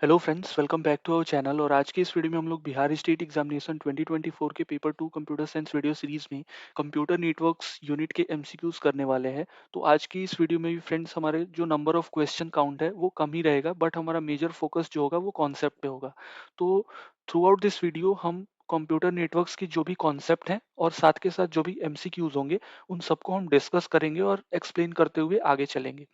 Hello friends, welcome back to our channel. और आज की इस वीडियो में हम लोग बिहार स्टेट एग्जामिनेशन 2024 के paper 2 computer science video series में कंप्यूटर नेटवर्क्स यूनिट के एमसीक्यूज करने वाले हैं। तो आज की इस वीडियो में भी फ्रेंड्स हमारे जो नंबर ऑफ क्वेश्चन काउंट है वो कम ही रहेगा, बट हमारा मेजर फोकस जो होगा वो कॉन्सेप्ट पे होगा। तो थ्रू आउट दिस वीडियो हम कंप्यूटर नेटवर्क्स की जो भी कॉन्सेप्ट हैं और साथ के साथ जो भी एमसीक्यूज होंगे उन सबको हम डिस्कस करेंगे और एक्सप्लेन करते हुए आगे चलेंगे।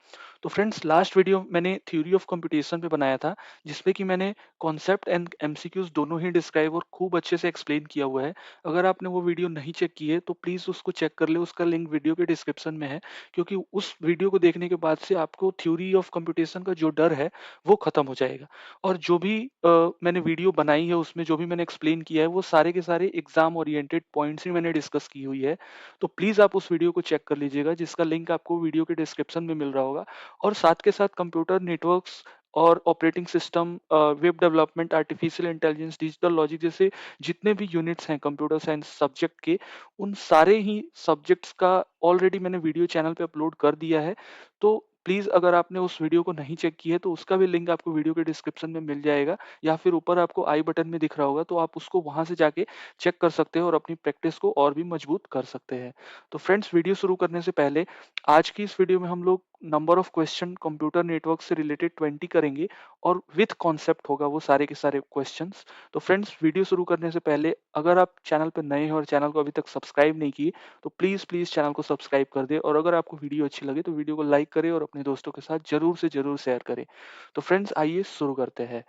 तो फ्रेंड्स, लास्ट वीडियो मैंने थ्योरी ऑफ कंप्यूटेशन पे बनाया था, जिसमें कि मैंने कॉन्सेप्ट एंड एमसीक्यूज दोनों ही डिस्क्राइब और खूब अच्छे से एक्सप्लेन किया हुआ है। अगर आपने वो वीडियो नहीं चेक की है तो प्लीज़ उसको चेक कर ले, उसका लिंक वीडियो के डिस्क्रिप्शन में है। क्योंकि उस वीडियो को देखने के बाद से आपको थ्योरी ऑफ कंप्यूटेशन का जो डर है वो खत्म हो जाएगा। और जो भी मैंने वीडियो बनाई है उसमें जो भी मैंने एक्सप्लेन किया है वो सारे के सारे एग्जाम ओरिएंटेड पॉइंट्स ही मैंने डिस्कस की हुई है। तो प्लीज़ आप उस वीडियो को चेक कर लीजिएगा, जिसका लिंक आपको वीडियो के डिस्क्रिप्शन में मिल रहा होगा। और साथ के साथ कंप्यूटर नेटवर्क्स और operating system, web development, artificial intelligence, digital logic जैसे जितने भी यूनिट्स हैं कंप्यूटर साइंस सब्जेक्ट के, उन सारे ही सब्जेक्ट्स का ऑलरेडी मैंने वीडियो चैनल पे अपलोड कर दिया है। तो प्लीज़ अगर आपने उस वीडियो को नहीं चेक की है तो उसका भी लिंक आपको वीडियो के डिस्क्रिप्शन में मिल जाएगा, या फिर ऊपर आपको आई बटन में दिख रहा होगा, तो आप उसको वहां से जाके चेक कर सकते हो और अपनी प्रैक्टिस को और भी मजबूत कर सकते हैं। तो फ्रेंड्स, वीडियो शुरू करने से पहले आज की इस वीडियो में हम लोग number of question computer network से रिलेटेड 20 करेंगे और विथ कॉन्सेप्ट होगा वो सारे के सारे क्वेश्चंस। तो फ्रेंड्स, वीडियो शुरू करने से पहले अगर आप चैनल पर नए हैं और चैनल को अभी तक सब्सक्राइब नहीं किए तो प्लीज़ प्लीज़ चैनल को सब्सक्राइब कर दे, और अगर आपको वीडियो अच्छी लगे तो वीडियो को लाइक करें और अपने दोस्तों के साथ जरूर से जरूर शेयर करें। तो फ्रेंड्स, आइए शुरू करते हैं।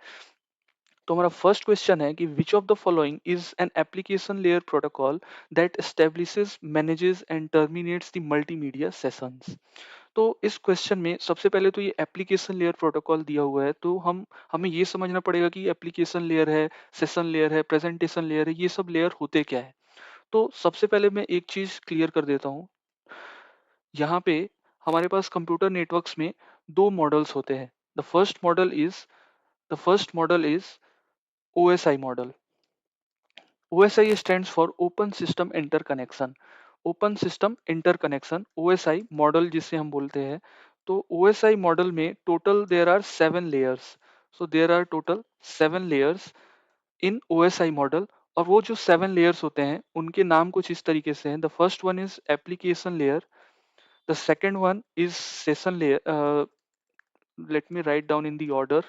तो हमारा फर्स्ट क्वेश्चन है कि which of the following is an application layer protocol that establishes, manages and terminates the multimedia sessions. तो इस क्वेश्चन में सबसे पहले तो ये एप्लीकेशन लेयर प्रोटोकॉल दिया हुआ है, तो हम हमें ये समझना पड़ेगा कि एप्लीकेशन लेयर है, सेशन लेयर है, प्रेजेंटेशन लेयर है, ये सब लेयर होते क्या है। तो सबसे पहले मैं एक चीज क्लियर कर देता हूँ। यहाँ पे हमारे पास कंप्यूटर नेटवर्क्स में दो मॉडल्स होते हैं। The first model is OSI model. OSI stands for Open System Interconnection. Open system interconnection, OSI model जिसे हम बोलते हैं। तो OSI मॉडल में total there are 7 layers. So there are total 7 layers in OSI model. और वो जो 7 layers होते हैं उनके नाम कुछ इस तरीके से हैं। The first one is application layer, the second one is session layer. Late me write down in the order.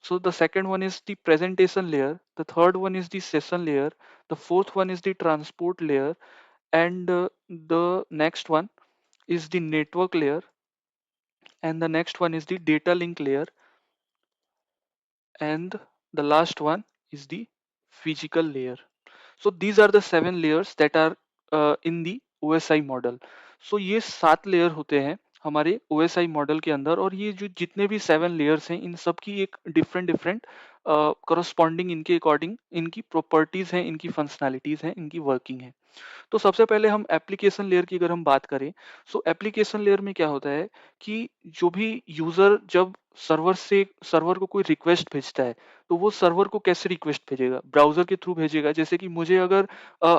So the second one is the presentation layer, the third one is the session layer, the fourth one is the transport layer, and the next one is the network layer, and the next one is the data link layer, and the last one is the physical layer. So these are the 7 layers that are in the OSI model. So ये 7 layer होते हैं हमारे OSI model के अंदर, और ये जो जितने भी 7 लेयर्स हैं इन सब की एक डिफरेंट डिफरेंट करस्पॉन्डिंग, इनके अकॉर्डिंग इनकी प्रॉपर्टीज हैं, इनकी फंक्शनैलिटीज हैं, इनकी वर्किंग है। तो सबसे पहले हम एप्लीकेशन लेयर की अगर हम बात करें, सो एप्लीकेशन लेयर में क्या होता है कि जो भी यूजर जब सर्वर को कोई रिक्वेस्ट भेजता है, तो वो सर्वर को कैसे रिक्वेस्ट भेजेगा? ब्राउजर के थ्रू भेजेगा। जैसे कि मुझे अगर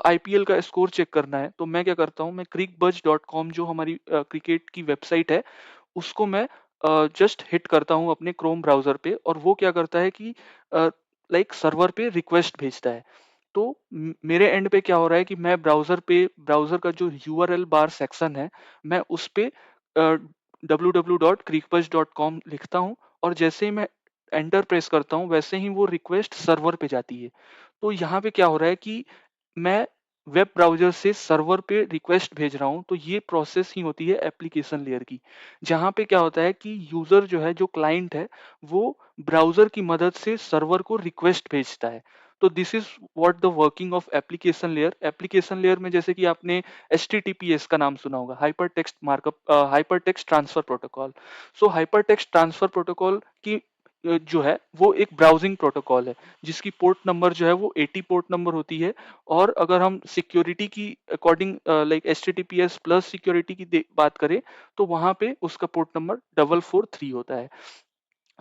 आईपीएल का स्कोर चेक करना है तो मैं क्या करता हूँ, मैं crickbuzz.com जो हमारी क्रिकेट की वेबसाइट है उसको मैं जस्ट हिट करता हूँ अपने क्रोम ब्राउजर पे, और वो क्या करता है कि लाइक सर्वर पे रिक्वेस्ट भेजता है। तो मेरे एंड पे क्या हो रहा है कि मैं ब्राउजर का जो यूआरएल बार सेक्शन है, मैं उस पे www.creekbuzz.com लिखता हूँ, और जैसे ही मैं एंटर प्रेस करता हूँ वैसे ही वो रिक्वेस्ट सर्वर पे जाती है। तो यहाँ पे क्या हो रहा है कि मैं वेब ब्राउजर से सर्वर पे रिक्वेस्ट भेज रहा हूँ, तो ये प्रोसेस ही होती है एप्लीकेशन लेयर की। जहाँ पे क्या होता है कि यूजर जो है, जो क्लाइंट है, वो ब्राउजर की मदद से सर्वर को रिक्वेस्ट भेजता है। तो this is what the working of application layer. Application layer में जैसे कि आपने HTTPS का नाम सुना होगा, हाइपर टेक्स्ट ट्रांसफर प्रोटोकॉल। सो हाइपर टेक्स्ट ट्रांसफर प्रोटोकॉल की जो है वो एक ब्राउजिंग प्रोटोकॉल है, जिसकी पोर्ट नंबर जो है वो 80 पोर्ट नंबर होती है। और अगर हम सिक्योरिटी की according like HTTPS plus security की बात करें तो वहां पे उसका पोर्ट नंबर 443 होता है।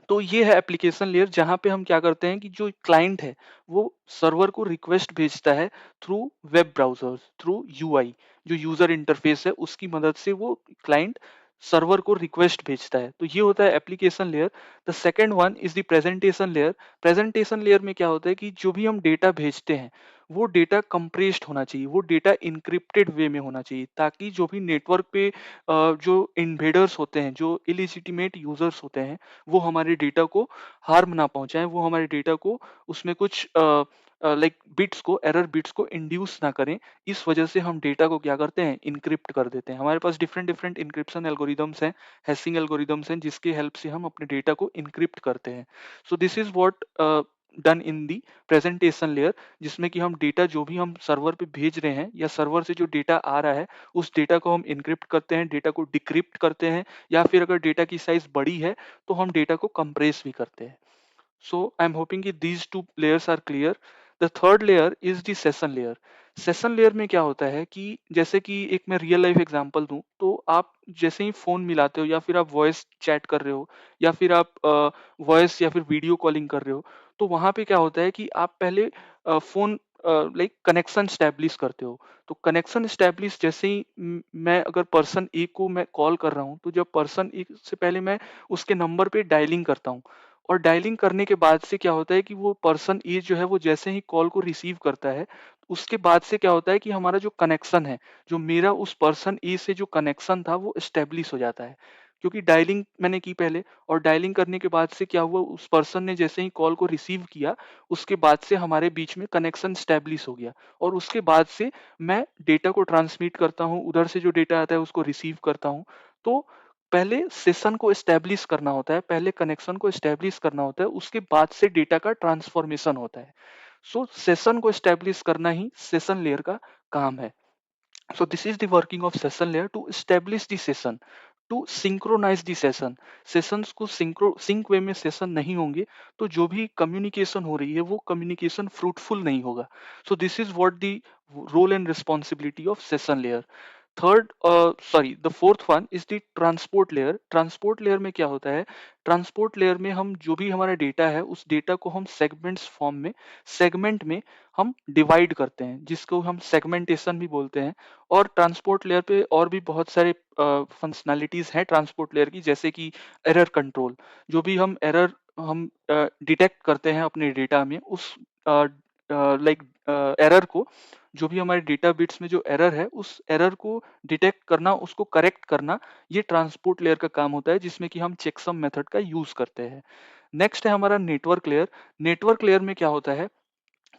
तो ये है एप्लीकेशन लेयर, जहां पे हम क्या करते हैं कि जो क्लाइंट है वो सर्वर को रिक्वेस्ट भेजता है through web browser, through UI, जो यूजर इंटरफेस है उसकी मदद से वो क्लाइंट सर्वर को रिक्वेस्ट भेजता है। तो ये होता है application layer. The second one is the presentation layer. Presentation layer में क्या होता है कि जो भी हम डेटा भेजते हैं वो डेटा कंप्रेस्ड होना चाहिए, वो डेटा इनक्रिप्टेड वे में होना चाहिए, ताकि जो भी नेटवर्क पे जो इन्वेडर्स होते हैं, जो इलिजिटिमेट यूजर्स होते हैं, वो हमारे डेटा को हार्म ना पहुंचाएं, वो हमारे डेटा को उसमें कुछ लाइक बिट्स को, एरर बिट्स को इंड्यूस ना करें। इस वजह से हम डेटा को क्या करते हैं, इनक्रिप्ट कर देते हैं। हमारे पास डिफरेंट डिफरेंट इनक्रिप्शन एल्गोरिदम्स हैं, हैशिंग एल्गोरिदम्स हैं, जिसकी हेल्प से हम अपने डेटा को इनक्रिप्ट करते हैं। सो this is what done in the presentation layer, जिसमें कि हम डेटा जो भी हम सर्वर पे भेज रहे हैं या सर्वर से जो डेटा आ रहा है उस डेटा को हम इनक्रिप्ट करते हैं, डेटा को डिक्रिप्ट करते हैं, या फिर अगर डेटा की साइज बड़ी है तो हम डेटा को कंप्रेस भी करते हैं। So I'm hoping कि these two layers are clear. The third layer is the session layer. Session layer में क्या होता है कि जैसे कि एक मैं रियल लाइफ एग्जांपल दूं, तो आप जैसे ही फोन मिलाते हो या फिर आप वॉइस चैट कर रहे हो या फिर आप वॉइस या फिर वीडियो कॉलिंग कर रहे हो, तो वहां पे क्या होता है कि आप पहले फोन लाइक कनेक्शन स्टैब्लिश करते हो। तो कनेक्शन स्टैब्लिश जैसे ही मैं अगर पर्सन ए को मैं कॉल कर रहा हूँ, तो जब पर्सन ए से पहले मैं उसके नंबर पे डायलिंग करता हूँ, और डायलिंग करने के बाद से क्या होता है कि वो पर्सन ए जो है वो जैसे ही कॉल को रिसीव करता है, उसके बाद से क्या होता है कि हमारा जो कनेक्शन है, जो मेरा उस पर्सन ए से जो कनेक्शन था वो एस्टेब्लिश हो जाता है, क्योंकि डायलिंग मैंने की पहले। और डायलिंग करने के बाद से क्या हुआ, उस पर्सन ने जैसे ही कॉल को रिसीव किया, उसके बाद से हमारे बीच में कनेक्शन स्टैब्लिश हो गया। और उसके बाद से मैं डेटा को ट्रांसमिट करता हूँ, उधर से जो डेटा आता है उसको रिसीव करता हूँ। तो पहले सेशन को एस्टेब्लिश करना होता है, पहले कनेक्शन को एस्टेब्लिश करना होता है, उसके बाद से डेटा का ट्रांसफॉर्मेशन होता है। सो सेशन को एस्टेब्लिश करना ही सेशन लेयर का काम है। So this is the working of session layer to establish the session, to synchronize the session. Sessions को सिंक वे में सेशन नहीं होंगे तो जो भी कम्युनिकेशन हो रही है वो कम्युनिकेशन फ्रूटफुल नहीं होगा। So this is what the role and responsibility of session layer. The fourth one is the transport layer. Transport layer में क्या होता है, ट्रांसपोर्ट लेयर में हम जो भी हमारा डेटा है उस डेटा को हम सेगमेंट्स फॉर्म में, सेगमेंट में हम डिवाइड करते हैं, जिसको हम सेगमेंटेशन भी बोलते हैं। और ट्रांसपोर्ट लेयर पे और भी बहुत सारे फंक्शनैलिटीज हैं ट्रांसपोर्ट लेयर की, जैसे कि एरर कंट्रोल। जो भी हम एरर हम डिटेक्ट करते हैं अपने डेटा में, उस लाइक एरर को, जो भी हमारे डेटा बिट्स में जो एरर है उस एरर को डिटेक्ट करना, उसको करेक्ट करना, ये ट्रांसपोर्ट लेयर का काम होता है, जिसमें कि हम चेकसम मेथड का यूज करते हैं। नेक्स्ट है हमारा नेटवर्क लेयर। नेटवर्क लेयर में क्या होता है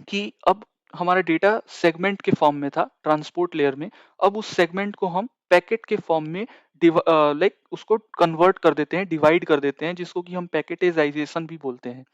कि अब हमारा डेटा सेगमेंट के फॉर्म में था ट्रांसपोर्ट लेयर में, अब उस सेगमेंट को हम पैकेट के फॉर्म में लाइक उसको कन्वर्ट कर देते हैं, डिवाइड कर देते हैं, जिसको कि हम पैकेटाइजेशन भी बोलते हैं।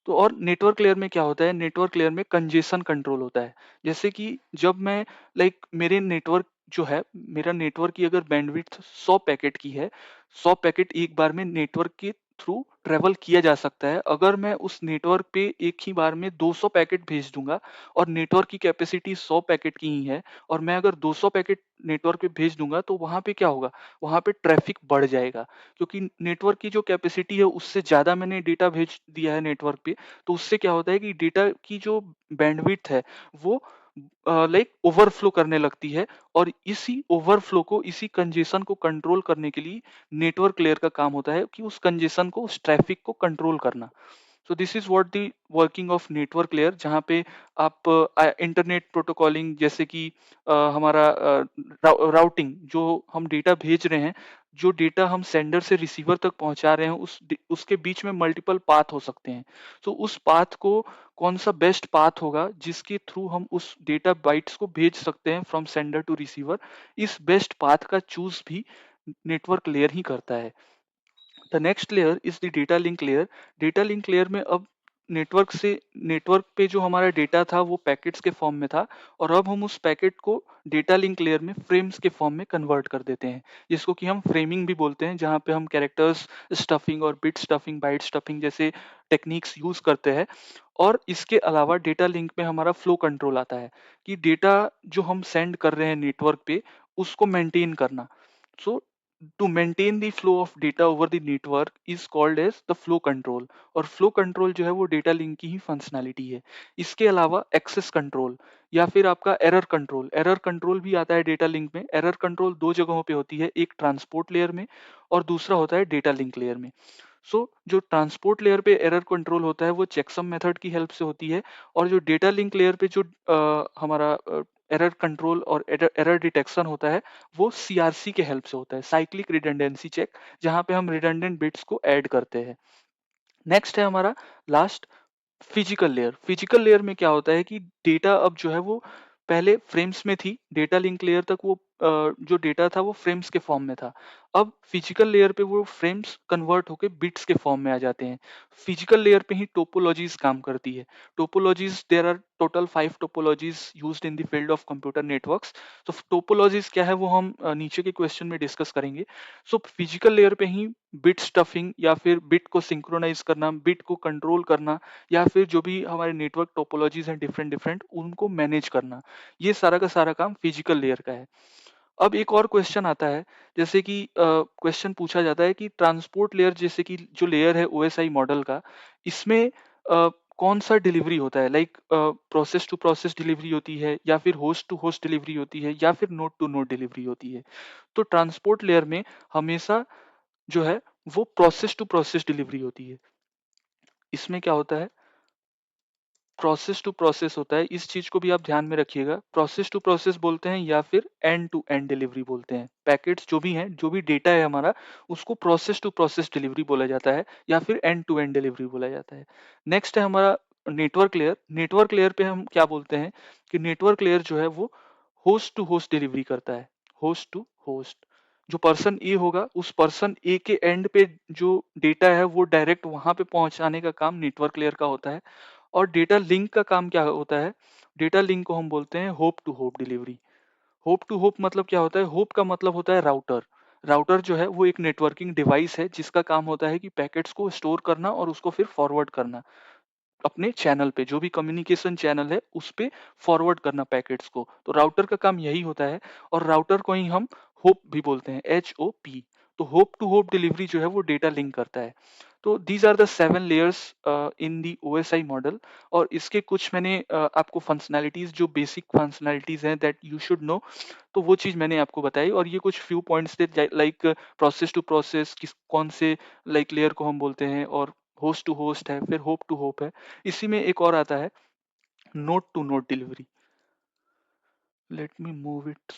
तो और नेटवर्क लेयर में क्या होता है, नेटवर्क लेयर में कंजेशन कंट्रोल होता है। जैसे कि जब मैं लाइक मेरे नेटवर्क जो है, मेरा नेटवर्क की अगर बैंडविड्थ 100 पैकेट की है, 100 पैकेट एक बार में नेटवर्क के थ्रू ट्रेवल किया जा सकता है। अगर मैं उस नेटवर्क पे एक ही बार में 200 पैकेट भेज दूंगा, और नेटवर्क की कैपेसिटी 100 पैकेट की ही है, और मैं अगर 200 पैकेट नेटवर्क पे भेज दूंगा, तो वहां पे क्या होगा, वहां पे ट्रैफिक बढ़ जाएगा, क्योंकि नेटवर्क की जो कैपेसिटी है उससे ज्यादा मैंने डेटा भेज दिया है नेटवर्क पे। तो उससे क्या होता है कि डेटा की जो बैंडविड्थ है वो लाइक ओवरफ्लो करने लगती है, और इसी ओवरफ्लो को, इसी कंजेशन को कंट्रोल करने के लिए नेटवर्क लेयर का काम होता है कि उस कंजेशन को, उस ट्रैफिक को कंट्रोल करना। सो this is what the working of network layer, जहाँ पे आप इंटरनेट प्रोटोकॉलिंग, जैसे कि हमारा राउटिंग, जो हम डेटा भेज रहे हैं, जो डेटा हम सेंडर से रिसीवर तक पहुंचा रहे हैं, उसके बीच में मल्टीपल पाथ हो सकते हैं। तो उस पाथ को, कौन सा बेस्ट पाथ होगा जिसके थ्रू हम उस डेटा बाइट्स को भेज सकते हैं फ्रॉम सेंडर टू रिसीवर, इस बेस्ट पाथ का चूज भी नेटवर्क लेयर ही करता है। The next layer is the data link layer. Data link layer में अब नेटवर्क से, नेटवर्क पे जो हमारा डेटा था वो पैकेट्स के फॉर्म में था, और अब हम उस पैकेट को डेटा लिंक लेयर में फ्रेम्स के फॉर्म में कन्वर्ट कर देते हैं, जिसको कि हम फ्रेमिंग भी बोलते हैं, जहाँ पे हम कैरेक्टर्स स्टफिंग और बिट स्टफिंग, बाइट स्टफिंग जैसे टेक्निक्स यूज करते हैं। और इसके अलावा डेटा लिंक में हमारा फ्लो कंट्रोल आता है, कि डेटा जो हम सेंड कर रहे हैं नेटवर्क पे, उसको मेंटेन करना। So to maintain the flow of data over the network is called as the flow control. और फ्लो कंट्रोल जो है वो डेटा लिंक की ही फंक्शनैलिटी है। इसके अलावा एक्सेस कंट्रोल या फिर आपका एरर कंट्रोल भी आता है डेटा लिंक में। एरर कंट्रोल दो जगहों पे होती है, एक ट्रांसपोर्ट लेयर में और दूसरा होता है डेटा लिंक लेयर में। जो ट्रांसपोर्ट लेयर पे एरर कंट्रोल होता है वो चेकसम मेथड की हेल्प से होती है, और जो डेटा लिंक लेयर पे जो हमारा एरर कंट्रोल और एरर डिटेक्शन होता है वो सीआरसी के हेल्प से होता है, साइक्लिक रिडंडेंसी चेक, जहां पे हम रिडंडेंट बिट्स को ऐड करते हैं। नेक्स्ट है हमारा लास्ट, फिजिकल लेयर में क्या होता है कि डेटा अब जो है वो पहले फ्रेम्स में थी, डेटा लिंक लेयर तक वो जो डेटा था वो फ्रेम्स के फॉर्म में था। अब फिजिकल लेयर पे वो फ्रेम्स कन्वर्ट होके बिट्स के फॉर्म में आ जाते हैं। फिजिकल लेयर पे ही टोपोलॉजीज काम करती है। Topologies, there are total 5 topologies used in the field of computer networks. तो टोपोलॉजीज क्या है वो हम नीचे के क्वेश्चन में डिस्कस करेंगे। फिजिकल लेयर पे ही बिट स्टफिंग या फिर बिट को सिंक्रोनाइज करना, बिट को कंट्रोल करना, या फिर जो भी हमारे नेटवर्क टोपोलॉजीज हैं डिफरेंट डिफरेंट, उनको मैनेज करना, ये सारा का सारा काम फिजिकल लेयर का है। अब एक और क्वेश्चन आता है, जैसे कि क्वेश्चन पूछा जाता है कि ट्रांसपोर्ट लेयर, जैसे कि जो लेयर है ओएसआई मॉडल का, इसमें कौन सा डिलीवरी होता है, like process to process delivery होती है या फिर होस्ट टू होस्ट डिलीवरी होती है या फिर नोड टू नोड डिलीवरी होती है। तो ट्रांसपोर्ट लेयर में हमेशा जो है वो प्रोसेस टू प्रोसेस डिलीवरी होती है। इसमें क्या होता है, प्रोसेस टू प्रोसेस होता है, इस चीज को भी आप ध्यान में रखिएगा। प्रोसेस टू प्रोसेस बोलते हैं या फिर एंड टू एंड डिलीवरी बोलते हैं। पैकेट्स जो भी हैं, जो भी डेटा है हमारा, उसको प्रोसेस टू प्रोसेस डिलीवरी बोला जाता है या फिर एंड टू एंड डिलीवरी बोला जाता है। नेक्स्ट है हमारा नेटवर्क लेयर। नेटवर्क लेयर पे हम क्या बोलते हैं कि नेटवर्क लेयर जो है वो होस्ट टू होस्ट डिलीवरी करता है। होस्ट टू होस्ट, जो पर्सन ए होगा उस पर्सन ए के एंड पे जो डेटा है वो डायरेक्ट वहां पे पहुंचाने का काम नेटवर्क लेयर का होता है। और डेटा लिंक का काम क्या होता है, डेटा लिंक को हम बोलते हैं hope to hope delivery. Hope to hope मतलब क्या होता है, होप का मतलब होता है राउटर। राउटर जो है वो एक नेटवर्किंग डिवाइस है जिसका काम होता है कि पैकेट्स को स्टोर करना और उसको फिर फॉरवर्ड करना अपने चैनल पे, जो भी कम्युनिकेशन चैनल है उस पे फॉरवर्ड करना पैकेट्स को। तो राउटर का काम यही होता है, और राउटर को ही हम होप भी बोलते हैं, HOP। तो होप टू होप डिलीवरी जो है वो डेटा लिंक करता है। तो these are the 7 layers in the OSI model. और इसके कुछ मैंने आपको फंक्शनैलिटीज, जो बेसिक फंक्शनैलिटीज हैं दैट यू शुड नो, तो वो चीज मैंने आपको बताई। और ये कुछ फ्यू पॉइंट्स थे, लाइक प्रोसेस टू प्रोसेस किस कौन से लाइक लेयर को हम बोलते हैं, और होस्ट टू होस्ट है, फिर होप टू होप है। इसी में एक और आता है node to node delivery. Let me move it.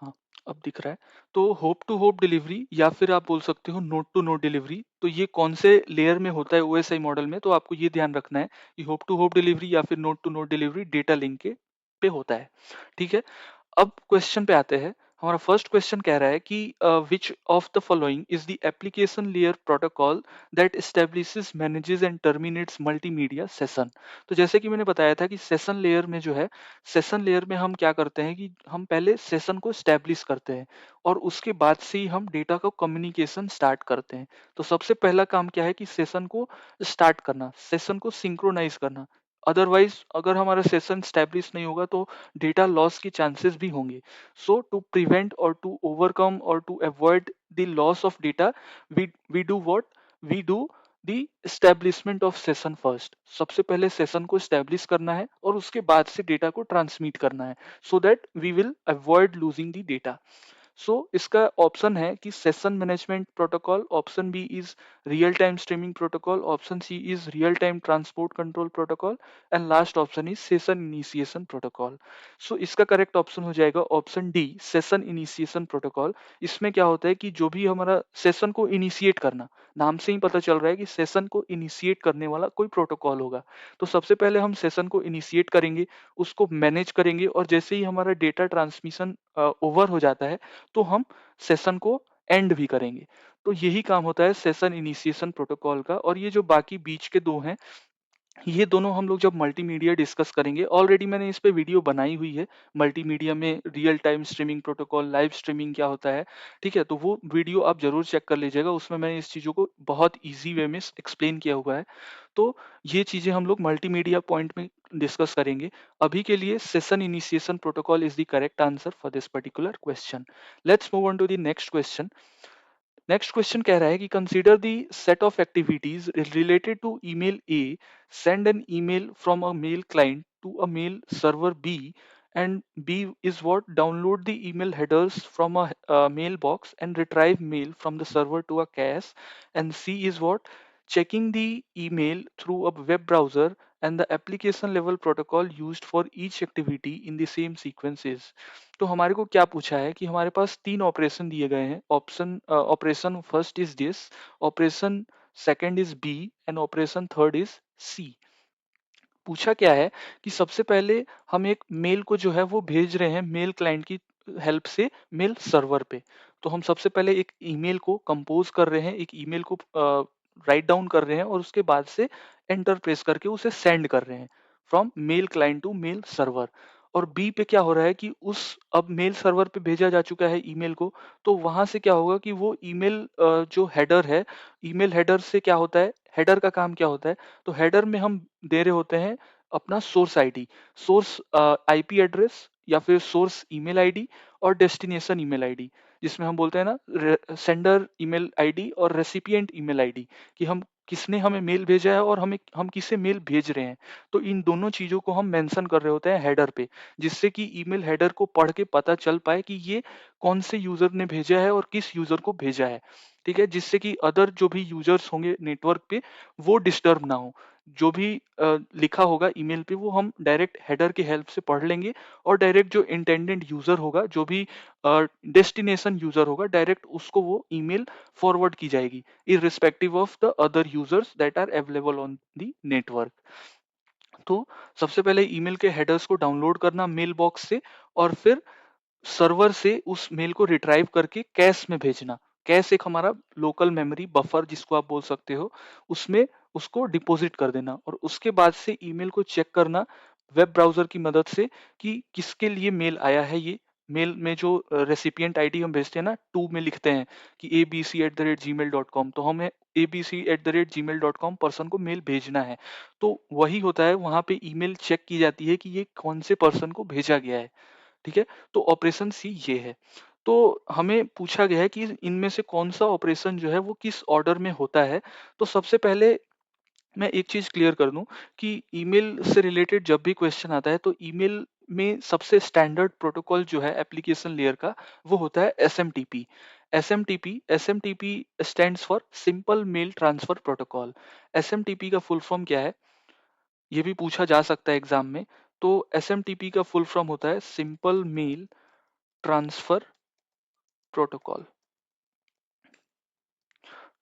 हाँ, अब दिख रहा है। तो होप टू होप डिलीवरी या फिर आप बोल सकते हो नोड टू नोड डिलीवरी, तो ये कौन से लेयर में होता है ओएसआई मॉडल में, तो आपको ये ध्यान रखना है कि होप टू होप डिलीवरी या फिर node to node delivery data link के पे होता है। ठीक है, अब क्वेश्चन पे आते हैं। हमारा फर्स्ट क्वेश्चन कह रहा है कि which of the following is the application layer protocol that establishes manages and terminates multimedia session. तो जैसे कि मैंने बताया था कि सेशन लेयर में जो है, सेशन लेयर में हम क्या करते हैं कि हम पहले सेशन को स्टैब्लिश करते हैं और उसके बाद से ही हम डेटा का कम्युनिकेशन स्टार्ट करते हैं। तो सबसे पहला काम क्या है कि सेशन को स्टार्ट करना, सेशन को सिंक्रोनाइज करना। अदरवाइज अगर हमारा सेशन स्टैब्लिश नहीं होगा तो डेटा लॉस के चांसेस भी होंगे। सो टू प्रिवेंट और टू ओवरकम और to avoid the loss of data, we do what, we do the establishment of session first. सबसे पहले सेशन को स्टैब्लिश करना है और उसके बाद से डेटा को ट्रांसमिट करना है, so that we will avoid losing the data. इसका ऑप्शन है कि session management protocol, option B is real time streaming protocol, option C is real time transport control protocol, and last option is session initiation protocol. इसका correct option हो जाएगा option D, session initiation protocol. इसमें क्या होता है कि जो भी हमारा सेशन को इनिशिएट करना, नाम से ही पता चल रहा है कि सेशन को इनिशिएट करने वाला कोई प्रोटोकॉल होगा। तो सबसे पहले हम सेशन को इनिशिएट करेंगे, उसको मैनेज करेंगे, और जैसे ही हमारा डेटा ट्रांसमिशन ओवर हो जाता है तो हम सेशन को एंड भी करेंगे। तो यही काम होता है सेशन इनिशिएशन प्रोटोकॉल का। और ये जो बाकी बीच के दो हैं, ये दोनों हम लोग जब मल्टीमीडिया डिस्कस करेंगे, ऑलरेडी मैंने इस पे वीडियो बनाई हुई है, मल्टीमीडिया में real time streaming protocol, live streaming क्या होता है, ठीक है, तो वो वीडियो आप जरूर चेक कर लीजिएगा, उसमें मैंने इस चीज़ों को बहुत ईजी वे में एक्सप्लेन किया हुआ है। तो ये चीज़ें हम लोग मल्टीमीडिया पॉइंट में डिस्कस करेंगे। अभी के लिए session initiation protocol is the correct answer for this particular question. Let's move on to the next question. Next question कह रहा है कि consider the set of activities related to email A, send an email from a mail client to a mail server B, and B is what download the email headers from a mailbox and retrieve mail from the server to a cache, and C is what checking the email through a web browser, and the application level protocol used for each activity in the same sequences. तो हमारे को क्या पूछा है कि हमारे पास तीन operation दिए गए हैं। Operation first is this, operation second is B, and operation third is C. पूछा क्या है कि सबसे पहले हम एक मेल को जो है वो भेज रहे हैं मेल क्लाइंट की हेल्प से मेल सर्वर पे। तो हम सबसे पहले एक ईमेल को कंपोज कर रहे हैं, एक ईमेल को राइट डाउन कर रहे हैं और उसके बाद से एंटर प्रेस करके उसे सेंड कर रहे हैं from mail client to mail server. और बी पे क्या हो रहा है कि उस अब मेल सर्वर पे भेजा जा चुका है ईमेल को, तो वहां से क्या होगा कि वो ईमेल जो हेडर है, ईमेल हेडर से क्या होता है, हेडर का काम क्या होता है, तो हेडर में हम दे रहे होते हैं अपना source ID, source IP address या फिर सोर्स ईमेल आईडी और डेस्टिनेशन ईमेल आईडी, जिसमें हम बोलते हैं ना सेंडर ईमेल आईडी और रेसिपिएंट ईमेल आईडी, कि हम किसने हमें मेल भेजा है और हम किसे मेल भेज रहे हैं। तो इन दोनों चीजों को हम मेंशन कर रहे होते हैं हेडर पे, जिससे कि ईमेल हेडर को पढ़ के पता चल पाए कि ये कौन से यूजर ने भेजा है और किस यूजर को भेजा है। ठीक है, जिससे कि अदर जो भी यूजर्स होंगे नेटवर्क पे वो डिस्टर्ब ना हो। जो भी लिखा होगा ईमेल पे वो हम डायरेक्ट हेडर की हेल्प से पढ़ लेंगे, और डायरेक्ट जो इंटेंडेड यूजर होगा, जो भी डेस्टिनेशन यूजर होगा, डायरेक्ट उसको वो ईमेल फॉरवर्ड की जाएगी, irrespective of the other users that are available on the network. तो सबसे पहले ईमेल के हेडर्स को डाउनलोड करना मेल बॉक्स से, और फिर सर्वर से उस मेल को रिट्राइव करके कैश में भेजना। कैश एक हमारा लोकल मेमोरी बफर जिसको आप बोल सकते हो, उसमें उसको डिपॉजिट कर देना, और उसके बाद से ईमेल को चेक करना वेब ब्राउजर की मदद से कि किसके लिए मेल आया है। ये मेल में जो रेसिपिएंट आईडी हम भेजते हैं ना, टू में लिखते हैं कि abc@gmail.com, तो हमें abc@gmail.com पर्सन को मेल भेजना है। तो वही होता है, वहां पे ईमेल चेक की जाती है कि ये कौन से पर्सन को भेजा गया है। ठीक है, तो ऑपरेशन सी ये है। तो हमें पूछा गया है कि इनमें से कौन सा ऑपरेशन जो है वो किस ऑर्डर में होता है। तो सबसे पहले मैं एक चीज क्लियर कर दूं कि ईमेल से रिलेटेड जब भी क्वेश्चन आता है तो ईमेल में सबसे स्टैंडर्ड प्रोटोकॉल जो है एप्लीकेशन लेयर का, वो होता है SMTP. SMTP stands for simple mail transfer protocol. SMTP का फुल फॉर्म क्या है, ये भी पूछा जा सकता है एग्जाम में। तो एसएमटीपी का फुल फॉर्म होता है simple mail transfer protocol.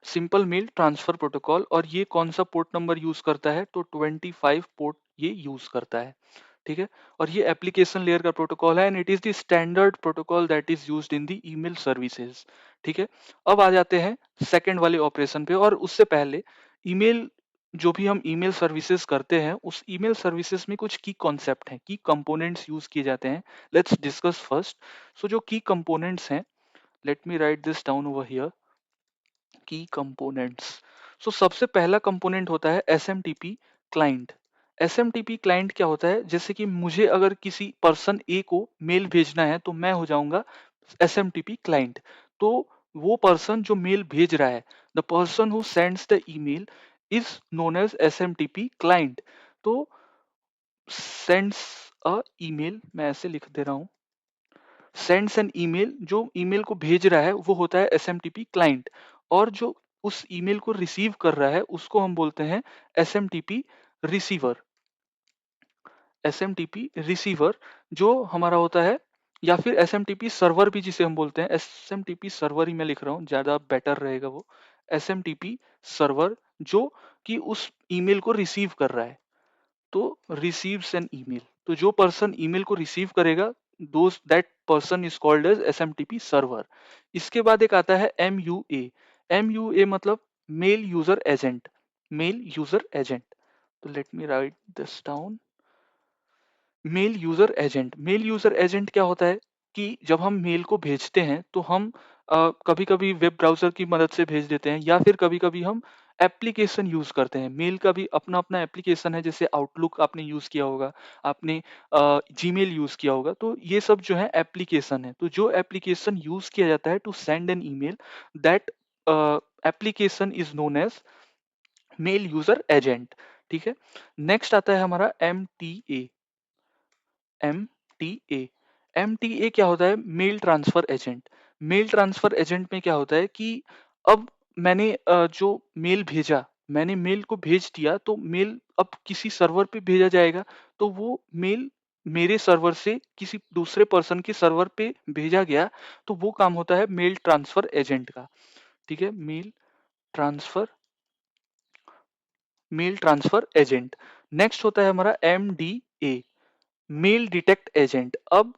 Simple mail transfer protocol, और ये कौन सा पोर्ट नंबर यूज करता है, तो 25 पोर्ट ये यूज करता है। ठीक है, और ये एप्लीकेशन लेयर का प्रोटोकॉल है, and it is the standard protocol that is used in the email services. ठीक है, अब आ जाते हैं सेकंड वाले ऑपरेशन पे, और उससे पहले ईमेल, जो भी हम ईमेल सर्विसेज करते हैं उस ईमेल सर्विसेज में कुछ की कॉन्सेप्ट हैं, की कंपोनेंट्स यूज किए जाते हैं। Let's discuss first. सो जो की कंपोनेंट्स हैं, late me write this down over here. की कंपोनेंट्स, सो सबसे पहला कंपोनेंट होता है एसएमटीपी क्लाइंट। एसएमटीपी क्लाइंट क्या होता है, जैसे कि मुझे अगर किसी पर्सन ए को मेल भेजना है तो मैं हो जाऊंगा एसएमटीपी क्लाइंट। तो वो पर्सन जो मेल भेज रहा है, the person who sends the email is known as SMTP client. तो सेंड्स अ ईमेल, मैं ऐसे लिख दे रहा हूं, सेंड्स एन ईमेल, जो ईमेल को भेज रहा है वो होता है एसएमटीपी क्लाइंट, और जो उस ईमेल को रिसीव कर रहा है उसको हम बोलते हैं एसएमटीपी रिसीवर। एसएमटीपी रिसीवर जो हमारा होता है, या फिर एसएमटीपी सर्वर भी जिसे हम बोलते हैं, एसएमटीपी सर्वर ही मैं लिख रहा हूँ, ज्यादा बेटर रहेगा वो। एसएमटीपी सर्वर जो कि उस ईमेल को रिसीव कर रहा है, तो रिसीव्स एन ईमेल, तो जो पर्सन ईमेल को रिसीव करेगा, those that person is called as SMTP server. इसके बाद एक आता है एमयूए। एमयूए मतलब mail user agent, mail user agent. Let me write this down. Mail user agent क्या होता है कि जब हम मेल को भेजते हैं तो हम कभी कभी वेब ब्राउजर की मदद से भेज देते हैं, या फिर कभी कभी हम एप्लीकेशन यूज करते हैं। मेल का भी अपना अपना एप्लीकेशन है, जैसे आउटलुक आपने यूज किया होगा, आपने जीमेल यूज किया होगा, तो ये सब जो है एप्लीकेशन है। तो जो एप्लीकेशन यूज किया जाता है to send an email, that application is known as mail user agent. ठीक है। नेक्स्ट आता है हमारा M T A. M T A क्या होता है? Mail transfer agent. Mail transfer agent में क्या होता है कि अब मैंने जो मेल भेजा, मैंने मेल को भेज दिया, तो मेल अब किसी सर्वर पे भेजा जाएगा, तो वो मेल मेरे सर्वर से किसी दूसरे पर्सन के सर्वर पे भेजा गया, तो वो काम होता है मेल ट्रांसफर एजेंट का। ठीक है। Transfer mail transfer agent. Next होता है हमारा M D A, mail detect agent. अब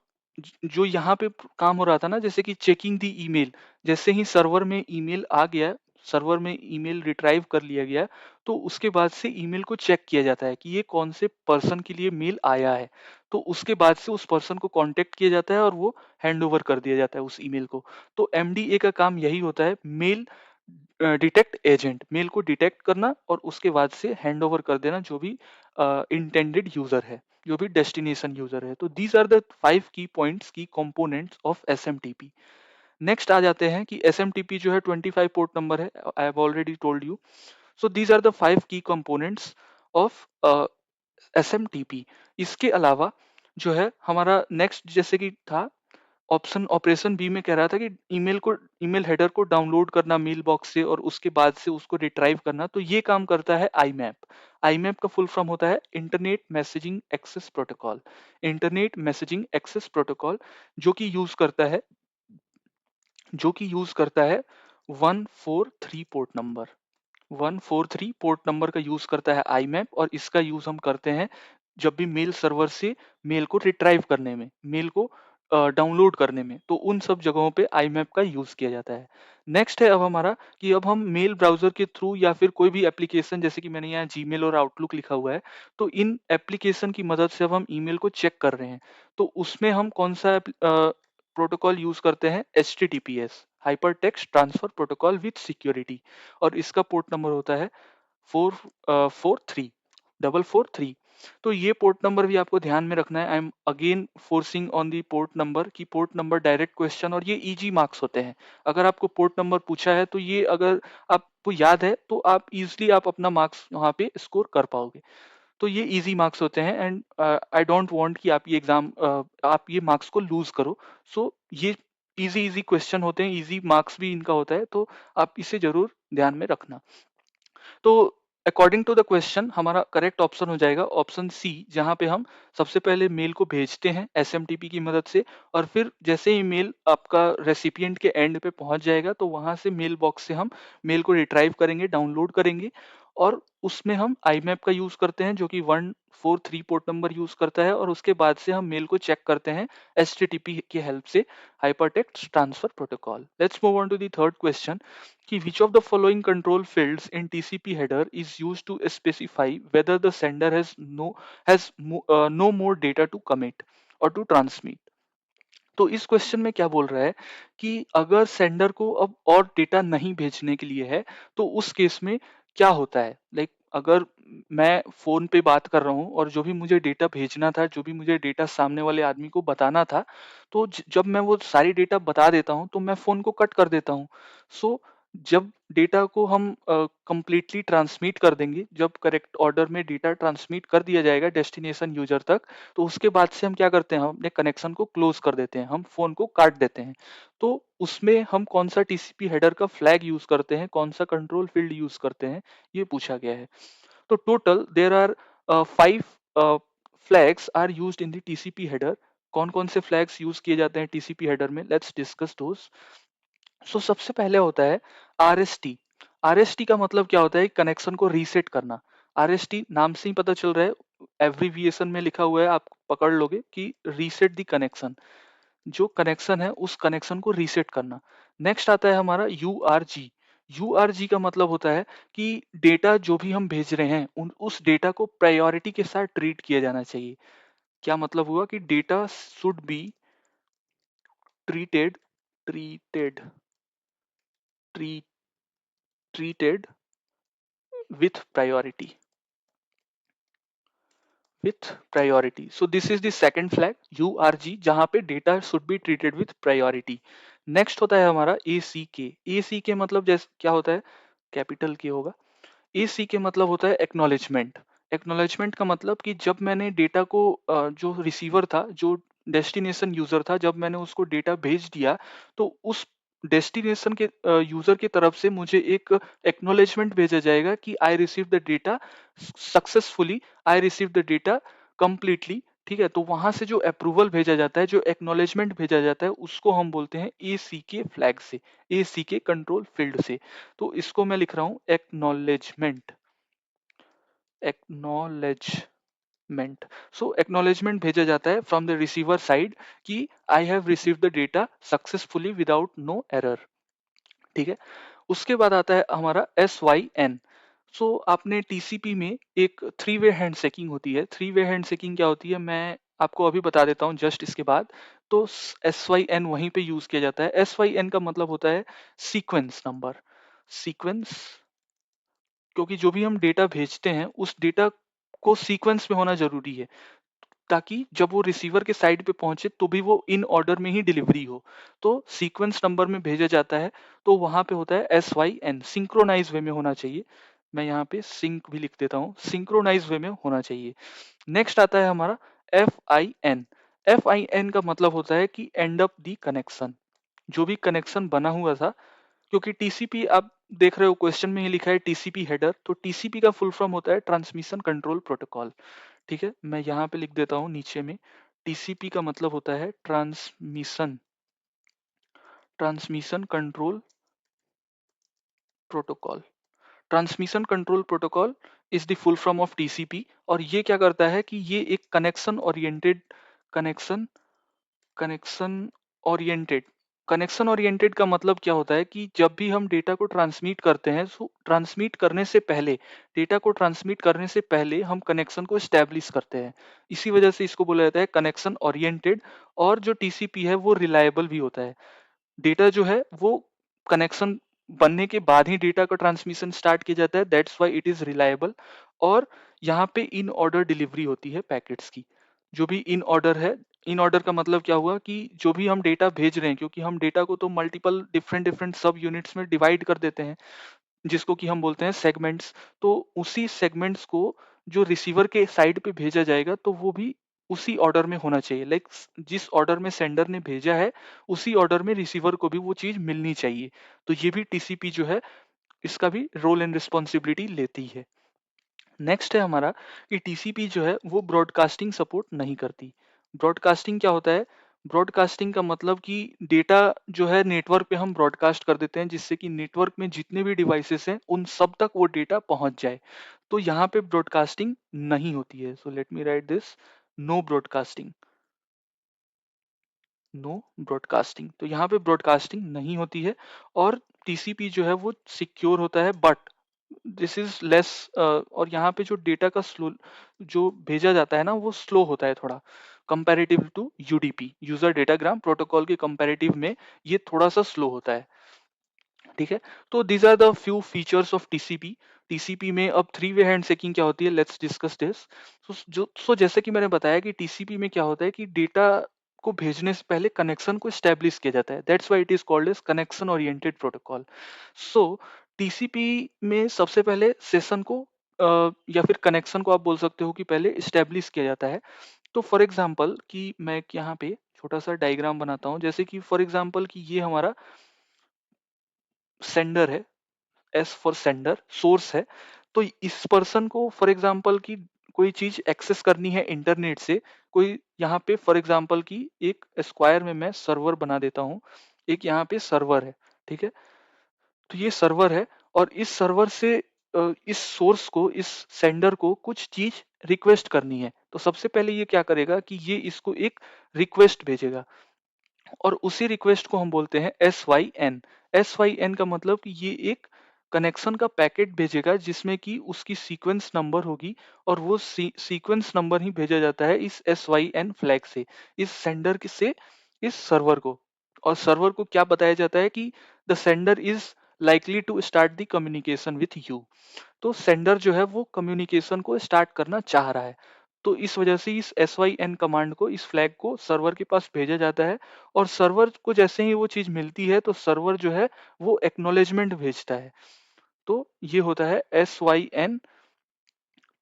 जो यहाँ पे काम हो रहा था ना, जैसे कि चेकिंग दी ईमेल, जैसे ही सर्वर में ईमेल आ गया, सर्वर में ईमेल रिट्राइव कर लिया गया, तो उसके बाद से ईमेल को चेक किया जाता है कि ये कौन से पर्सन के लिए मेल आया है। तो उसके बाद से उस पर्सन को कांटेक्ट किया जाता है और वो हैंड ओवर कर दिया जाता है उस ईमेल को। तो एमडीए का काम यही होता है, मेल डिटेक्ट एजेंट, मेल को डिटेक्ट करना और उसके बाद से हैंड ओवर कर देना जो भी इंटेंडेड यूजर है, जो भी डेस्टिनेशन यूजर है। तो दीज आर द 5 की पॉइंट्स, की कंपोनेंट्स ऑफ एसएमटीपी। नेक्स्ट आ जाते हैं कि एसएमटीपी जो है 25 पोर्ट नंबर है, I have already told you. So these are the 5 key components of SMTP. इसके अलावा जो है हमारा नेक्स्ट, जैसे कि था ऑप्शन ऑपरेशन बी में, कह रहा था कि ईमेल हेडर को डाउनलोड करना मेल बॉक्स से और उसके बाद से उसको रिट्राइव करना, तो ये काम करता है आईमैप। आईमैप का फुल फॉर्म होता है internet messaging access protocol. Internet messaging access protocol, जो कि यूज करता है जो कि यूज करता है 143 पोर्ट नंबर। 143 पोर्ट नंबर का यूज करता है आईमैप, और इसका यूज हम करते हैं जब भी मेल सर्वर से मेल को रिट्राइव करने में, मेल को डाउनलोड करने में, तो उन सब जगहों पे आईमैप का यूज किया जाता है। नेक्स्ट है अब हमारा कि अब हम मेल ब्राउजर के थ्रू या फिर कोई भी एप्लीकेशन, जैसे कि मैंने यहाँ जीमेल और आउटलुक लिखा हुआ है, तो इन एप्लीकेशन की मदद से अब हम ईमेल को चेक कर रहे हैं, तो उसमें हम कौन सा प्रोटोकॉल यूज करते हैं? HTTPS, hyper text transfer protocol with security, और इसका पोर्ट नंबर होता है 443 तो ये पोर्ट नंबर भी आपको ध्यान में रखना है। I am again forcing on the port number, की पोर्ट नंबर डायरेक्ट क्वेश्चन और ये इजी मार्क्स होते हैं। अगर आपको पोर्ट नंबर पूछा है तो ये अगर आपको याद है तो आप इजिली आप अपना मार्क्स वहाँ पे स्कोर कर पाओगे। तो ये इजी मार्क्स होते हैं, एंड आई डोंट वांट कि आप ये एग्जाम आप ये मार्क्स को लूज करो। सो ये इजी इजी क्वेश्चन होते हैं, इजी मार्क्स भी इनका होता है, तो आप इसे जरूर ध्यान में रखना। तो अकॉर्डिंग टू द क्वेश्चन हमारा करेक्ट ऑप्शन हो जाएगा ऑप्शन सी, जहां पे हम सबसे पहले मेल को भेजते हैं एसएमटीपी की मदद से, और फिर जैसे ही मेल आपका रेसिपिएंट के एंड पे पहुंच जाएगा, तो वहां से मेल बॉक्स से हम मेल को रिट्राइव करेंगे, डाउनलोड करेंगे, और उसमें हम आईमैप का यूज करते हैं, जो कि 143 पोर्ट नंबर यूज करता है, और उसके बाद से हम मेल को चेक करते हैं HTTP की हेल्प से, hypertext transfer protocol. Let's move on to the third question, कि which of the following control fields in TCP header is used to specify whether the sender has no more data to commit or to transmit। तो इस question में क्या बोल रहा है कि अगर सेंडर को अब और डेटा नहीं भेजने के लिए है, तो उस केस में क्या होता है? लाइक अगर मैं फोन पे बात कर रहा हूँ और जो भी मुझे डेटा भेजना था, जो भी मुझे डेटा सामने वाले आदमी को बताना था, तो जब मैं वो सारी डेटा बता देता हूँ तो मैं फोन को कट कर देता हूँ। सो जब डेटा को हम कंप्लीटली ट्रांसमिट कर देंगे, जब करेक्ट ऑर्डर में डेटा ट्रांसमिट कर दिया जाएगा डेस्टिनेशन यूजर तक, तो उसके बाद से हम क्या करते हैं? हम अपने कनेक्शन को क्लोज कर देते हैं, हम फोन को काट देते हैं। तो उसमें हम कौन सा टीसीपी हेडर का फ्लैग यूज करते हैं, कौन सा कंट्रोल फील्ड यूज करते हैं, ये पूछा गया है। तो total there are 5 flags are used in the TCP header. कौन कौन से फ्लैग्स यूज किए जाते हैं टीसीपी हेडर में? Let's discuss those. सो सबसे पहले होता है आरएसटी। आरएसटी का मतलब क्या होता है? कनेक्शन को रीसेट करना। आरएसटी नाम से ही पता चल रहा है, एब्रीविएशन में लिखा हुआ है, आप पकड़ लोगे कि रीसेट द कनेक्शन, जो कनेक्शन है उस कनेक्शन को रीसेट करना। नेक्स्ट आता है हमारा यूआरजी। यूआरजी का मतलब होता है कि डेटा जो भी हम भेज रहे हैं उस डेटा को प्रायोरिटी के साथ ट्रीट किया जाना चाहिए। क्या मतलब हुआ कि data should be treated treated tree treated with priority, with priority. So this is the second flag URG, जहां पे data should be treated with priority. Next होता है हमारा एसीके। एसीके मतलब जैसे क्या होता है, कैपिटल के होगा। एसी के मतलब होता है एक्नॉलेजमेंट। एक्नॉलेजमेंट का मतलब कि जब मैंने डेटा को जो रिसीवर था, जो डेस्टिनेशन यूजर था, जब मैंने उसको डेटा भेज दिया, तो उस डेस्टिनेशन के यूजर की तरफ से मुझे एक एक्नॉलेजमेंट भेजा जाएगा कि I receive the data successfully, I receive the data completely. ठीक है, तो वहां से जो अप्रूवल भेजा जाता है, जो एक्नॉलेजमेंट भेजा जाता है, उसको हम बोलते हैं ए सी के फ्लैग से, ए सी के कंट्रोल फील्ड से। तो इसको मैं लिख रहा हूं एक्नॉलेजमेंट, एक्नॉलेजमेंट। सो एक्नॉलेजमेंट भेजा जाता है फ्रॉम द रिसीवर साइड कि I have receive the data successfully without no error. ठीक है, उसके बाद आता है हमारा SYN। सो आपने टीसीपी में एक थ्री वे हैंड शेकिंग होती है। थ्री वे हैंड शेकिंग क्या होती है, मैं आपको अभी बता देता हूँ जस्ट इसके बाद। तो SYN वहीं पे यूज किया जाता है। SYN का मतलब होता है सीक्वेंस नंबर, सीक्वेंस। क्योंकि जो भी हम डेटा भेजते हैं उस डेटा को सीक्वेंस में होना जरूरी है, ताकि जब वो रिसीवर के साइड पे पहुंचे तो भी वो इन ऑर्डर में ही डिलीवरी हो। तो सीक्वेंस नंबर में भेजा जाता है, तो वहां पे होता है SYN, सिंक्रोनाइज वे में होना चाहिए। मैं यहाँ पे सिंक भी लिख देता हूँ, सिंक्रोनाइज वे में होना चाहिए। नेक्स्ट आता है हमारा FIN। FIN का मतलब होता है कि एंड अप दी कनेक्शन, जो भी कनेक्शन बना हुआ था। क्योंकि टीसीपी आप देख रहे हो क्वेश्चन में ही लिखा है टीसीपी हेडर, तो टीसीपी का फुल फॉर्म होता है ट्रांसमिशन कंट्रोल प्रोटोकॉल। ठीक है, मैं यहाँ पे लिख देता हूँ नीचे में, टीसीपी का मतलब होता है transmission, transmission control protocol. Transmission control protocol is the full form of TCP. और ये क्या करता है कि ये एक connection oriented, connection connection oriented, connection oriented का मतलब क्या होता है कि जब भी हम डेटा को ट्रांसमिट करते हैं, तो ट्रांसमिट करने से पहले, डेटा को ट्रांसमिट करने से पहले हम कनेक्शन को स्टैब्लिश करते हैं। इसी वजह से इसको बोला जाता है कनेक्शन ओरिएंटेड। और जो टीसीपी है वो रिलायबल भी होता है। डेटा जो है वो कनेक्शन बनने के बाद ही डेटा का ट्रांसमिशन स्टार्ट किया जाता है, that's why it is reliable. और यहाँ पे इन ऑर्डर डिलीवरी होती है पैकेट्स की। जो भी इन ऑर्डर है, इन ऑर्डर का मतलब क्या हुआ कि जो भी हम डेटा भेज रहे हैं, क्योंकि हम डेटा को तो मल्टीपल डिफरेंट डिफरेंट सब यूनिट्स में डिवाइड कर देते हैं, जिसको कि हम बोलते हैं सेगमेंट्स। तो उसी सेगमेंट्स को जो रिसीवर के साइड पे भेजा जाएगा, तो वो भी उसी ऑर्डर में होना चाहिए। लाइक जिस ऑर्डर में सेंडर ने भेजा है, उसी ऑर्डर में रिसीवर को भी वो चीज मिलनी चाहिए। तो ये भी टीसीपी जो है, इसका भी रोल एंड रिस्पॉन्सिबिलिटी लेती है। नेक्स्ट है हमारा कि टीसीपी जो है वो ब्रॉडकास्टिंग सपोर्ट नहीं करती। ब्रॉडकास्टिंग क्या होता है, ब्रॉडकास्टिंग का मतलब कि डेटा जो है नेटवर्क पे हम ब्रॉडकास्ट कर देते हैं, जिससे कि नेटवर्क में जितने भी डिवाइसेस हैं उन सब तक वो डेटा पहुंच जाए। तो यहाँ पे ब्रॉडकास्टिंग नहीं होती है। So let me write this, no broadcasting, no broadcasting. तो यहाँ पे ब्रॉडकास्टिंग नहीं होती है। और टीसीपी जो है वो सिक्योर होता है, बट दिस इज लेस। और यहाँ पे जो डेटा का स्लो जो भेजा जाता है ना, वो स्लो होता है थोड़ा, comparative to UDP, user datagram protocol के कंपैरेटिव में ये थोड़ा सा स्लो होता है। ठीक है, तो these are the few features of TCP. TCP में अब थ्री वे हैंड शेकिंग क्या होती है, लेट्स डिस्कस दिस। सो जैसे कि मैंने बताया कि टीसीपी में क्या होता है कि डेटा को भेजने से पहले कनेक्शन को स्टैब्लिश किया जाता है, that's why it is called as connection oriented protocol. So TCP में सबसे पहले सेशन को या फिर कनेक्शन को आप बोल सकते हो कि पहले स्टैब्लिश किया जाता है। तो फॉर एग्जांपल कि मैं एक यहाँ पे छोटा सा डायग्राम बनाता हूँ, जैसे कि फॉर एग्जांपल कि ये हमारा सेंडर है, एस फॉर सेंडर, सोर्स है। तो इस पर्सन को फॉर एग्जांपल की कोई चीज एक्सेस करनी है इंटरनेट से, कोई यहाँ पे फॉर एग्जांपल की एक स्क्वायर में मैं सर्वर बना देता हूँ, एक यहाँ पे सर्वर है। ठीक है, तो ये सर्वर है, और इस सर्वर से इस सोर्स को, इस सेंडर को कुछ चीज रिक्वेस्ट करनी है। तो सबसे पहले ये क्या करेगा कि ये इसको एक रिक्वेस्ट भेजेगा, और उसी रिक्वेस्ट को हम बोलते हैं SYN। SYN का मतलब कि ये एक कनेक्शन का पैकेट भेजेगा जिसमें कि उसकी सीक्वेंस नंबर होगी, और वो सीक्वेंस नंबर ही भेजा जाता है इस SYN फ्लैग से, इस सेंडर से इस सर्वर को। और सर्वर को क्या बताया जाता है कि the sender is likely to start the communication with you. तो सेंडर जो है वो कम्युनिकेशन को स्टार्ट करना चाह रहा है। तो इस वजह से इस SYN कमांड को, इस फ्लैग को सर्वर के पास भेजा जाता है, और सर्वर को जैसे ही वो चीज मिलती है तो सर्वर जो है वो एक्नॉलेजमेंट भेजता है। तो ये होता है SYN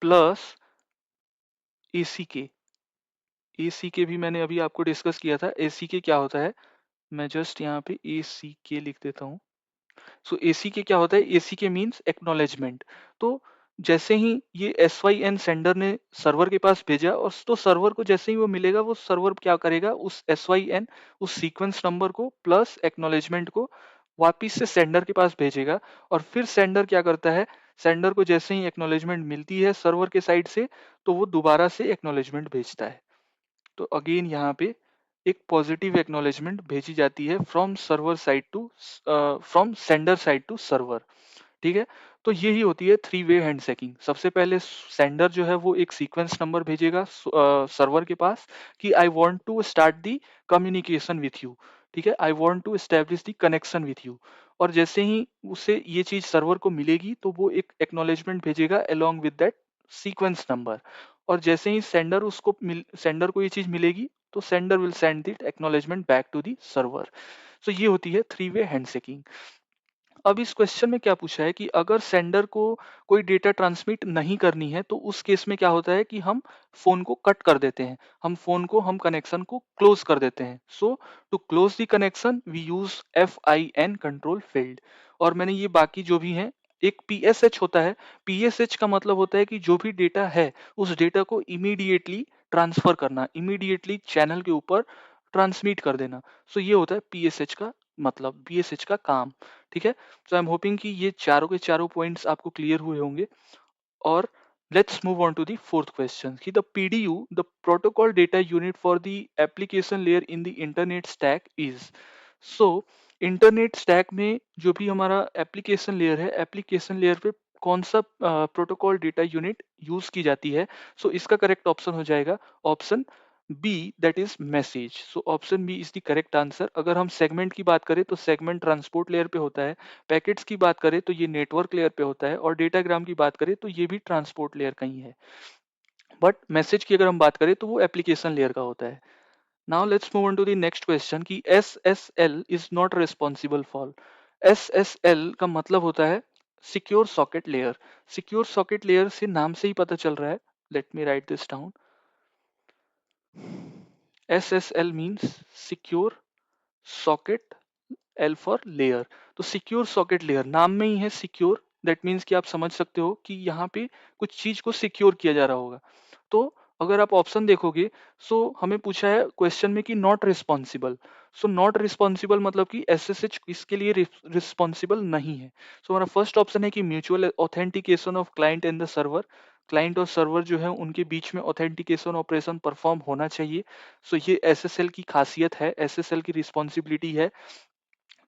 प्लस ACK। ACK भी मैंने अभी आपको डिस्कस किया था। ACK क्या होता है, मैं जस्ट यहाँ पे ACK लिख देता हूँ। सो ACK क्या होता है, ACK मीन्स एक्नॉलेजमेंट। तो जैसे ही ये SYN सेंडर ने सर्वर के पास भेजा, और तो सर्वर को जैसे ही वो मिलेगा, वो सर्वर क्या करेगा, उस SYN, उस सीक्वेंस नंबर को प्लस एक्नॉलेजमेंट को वापिस से सेंडर के पास भेजेगा। और फिर सेंडर क्या करता है, सेंडर को जैसे ही एक्नॉलेजमेंट मिलती है सर्वर के साइड से, तो वो दोबारा से एक्नॉलेजमेंट भेजता है। तो अगेन यहाँ पे एक पॉजिटिव एक्नॉलेजमेंट भेजी जाती है from server side to, from sender side to server. ठीक है। तो यही होती है थ्री वे हैंडशेकिंग। सबसे पहले सेंडर जो है वो एक सीक्वेंस नंबर भेजेगा सर्वर के पास कि I want to start the communication with you. ठीक है, I want to establish the connection with you. और जैसे ही उसे ये चीज सर्वर को मिलेगी तो वो एक एक्नॉलेजमेंट भेजेगा along with that sequence number. और जैसे ही सेंडर को ये चीज मिलेगी तो sender will send the acknowledgement back to the server. तो ये होती है थ्री वे हैंडशेकिंग। अब इस क्वेश्चन में क्या पूछा है कि अगर सेंडर को कोई डेटा ट्रांसमिट नहीं करनी है तो उस केस में क्या होता है कि हम फोन को कट कर देते हैं, हम कनेक्शन को क्लोज कर देते हैं। So to close the connection we use FIN control field. और मैंने ये बाकी जो भी हैं, एक PSH होता है। PSH का मतलब होता है कि जो भी डेटा है उस डेटा को इमीडिएटली ट्रांसफर करना, इमीडिएटली चैनल के ऊपर ट्रांसमिट कर देना। सो ये होता है PSH का मतलब, PSH का काम। ठीक है। सो आई एम होपिंग कि ये चारों के चारों पॉइंट्स आपको क्लियर हुए होंगे। और let's move on to the fourth question कि the PDU, the protocol data unit for the application layer in the internet stack is। so internet stack में जो भी हमारा एप्लीकेशन लेयर है, एप्लीकेशन लेयर पे कौन सा प्रोटोकॉल डेटा यूनिट यूज की जाती है। सो इसका करेक्ट ऑप्शन हो जाएगा option B, that is message. So option B is the correct answer. अगर हम सेगमेंट की बात करें तो सेगमेंट ट्रांसपोर्ट लेयर पे होता है, पैकेट्स की बात करें तो ये नेटवर्क लेयर पे होता है, और डेटाग्राम की बात करें तो ये भी ट्रांसपोर्ट लेयर का ही है। बट मैसेज की अगर हम बात करें तो वो एप्लीकेशन लेयर का होता है। Now let's move on to the next question कि SSL is not responsible for. SSL का मतलब होता है secure socket layer. Secure socket layer से नाम से ही पता चल रहा है। Let me write this down. SSL means secure socket, L for layer. तो सिक्योर सॉकेट लेयर नाम में ही है सिक्योर, दैट मीन्स कि आप समझ सकते हो कि यहाँ पे कुछ चीज को सिक्योर किया जा रहा होगा। तो अगर आप ऑप्शन देखोगे, सो हमें पूछा है क्वेश्चन में कि not responsible. So not responsible मतलब कि SSH इसके लिए रिस्पॉन्सिबल नहीं है। सो हमारा फर्स्ट ऑप्शन है कि mutual authentication of client and the server. Client और सर्वर जो है उनके बीच में ऑथेंटिकेशन ऑपरेशन परफॉर्म होना चाहिए। सो ये SSL की खासियत है, SSL की रिस्पॉन्सिबिलिटी है।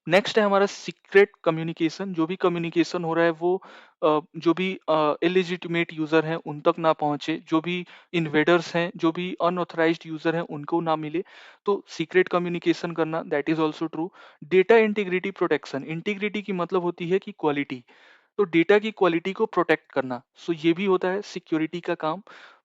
नेक्स्ट है हमारा सीक्रेट कम्युनिकेशन। जो भी कम्युनिकेशन हो रहा है वो जो भी इलिजिटिमेट यूजर हैं उन तक ना पहुंचे, जो भी इन्वेडर्स हैं, जो भी अनऑथराइज्ड यूजर हैं उनको ना मिले। तो सीक्रेट कम्युनिकेशन करना, that is also true. Data integrity protection, integrity की मतलब होती है कि क्वालिटी, तो डेटा की क्वालिटी को प्रोटेक्ट करना। सो ये भी होता है सिक्योरिटी का काम।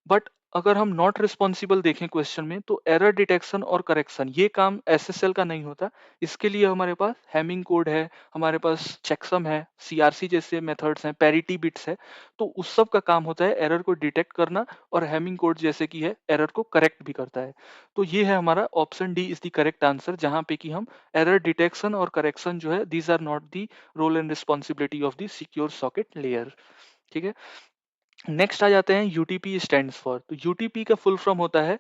बट अगर हम नॉट रिस्पॉन्सिबल देखें क्वेश्चन में, तो एरर डिटेक्शन और करेक्शन ये काम SSL का नहीं होता। इसके लिए हमारे पास हैमिंग कोड है, हमारे पास चेकसम है, CRC जैसे मेथड्स हैं, पैरिटी बिट्स है। तो उस सब का काम होता है एरर को डिटेक्ट करना, और हैमिंग कोड जैसे कि है एरर को करेक्ट भी करता है। तो ये है हमारा option D is the correct answer, जहां पे कि हम एरर डिटेक्शन और करेक्शन जो है, these are not the role and responsibility of the secure socket layer. ठीक है। नेक्स्ट आ जाते हैं UTP स्टैंड्स फॉर। तो UTP का फुल फॉर्म होता है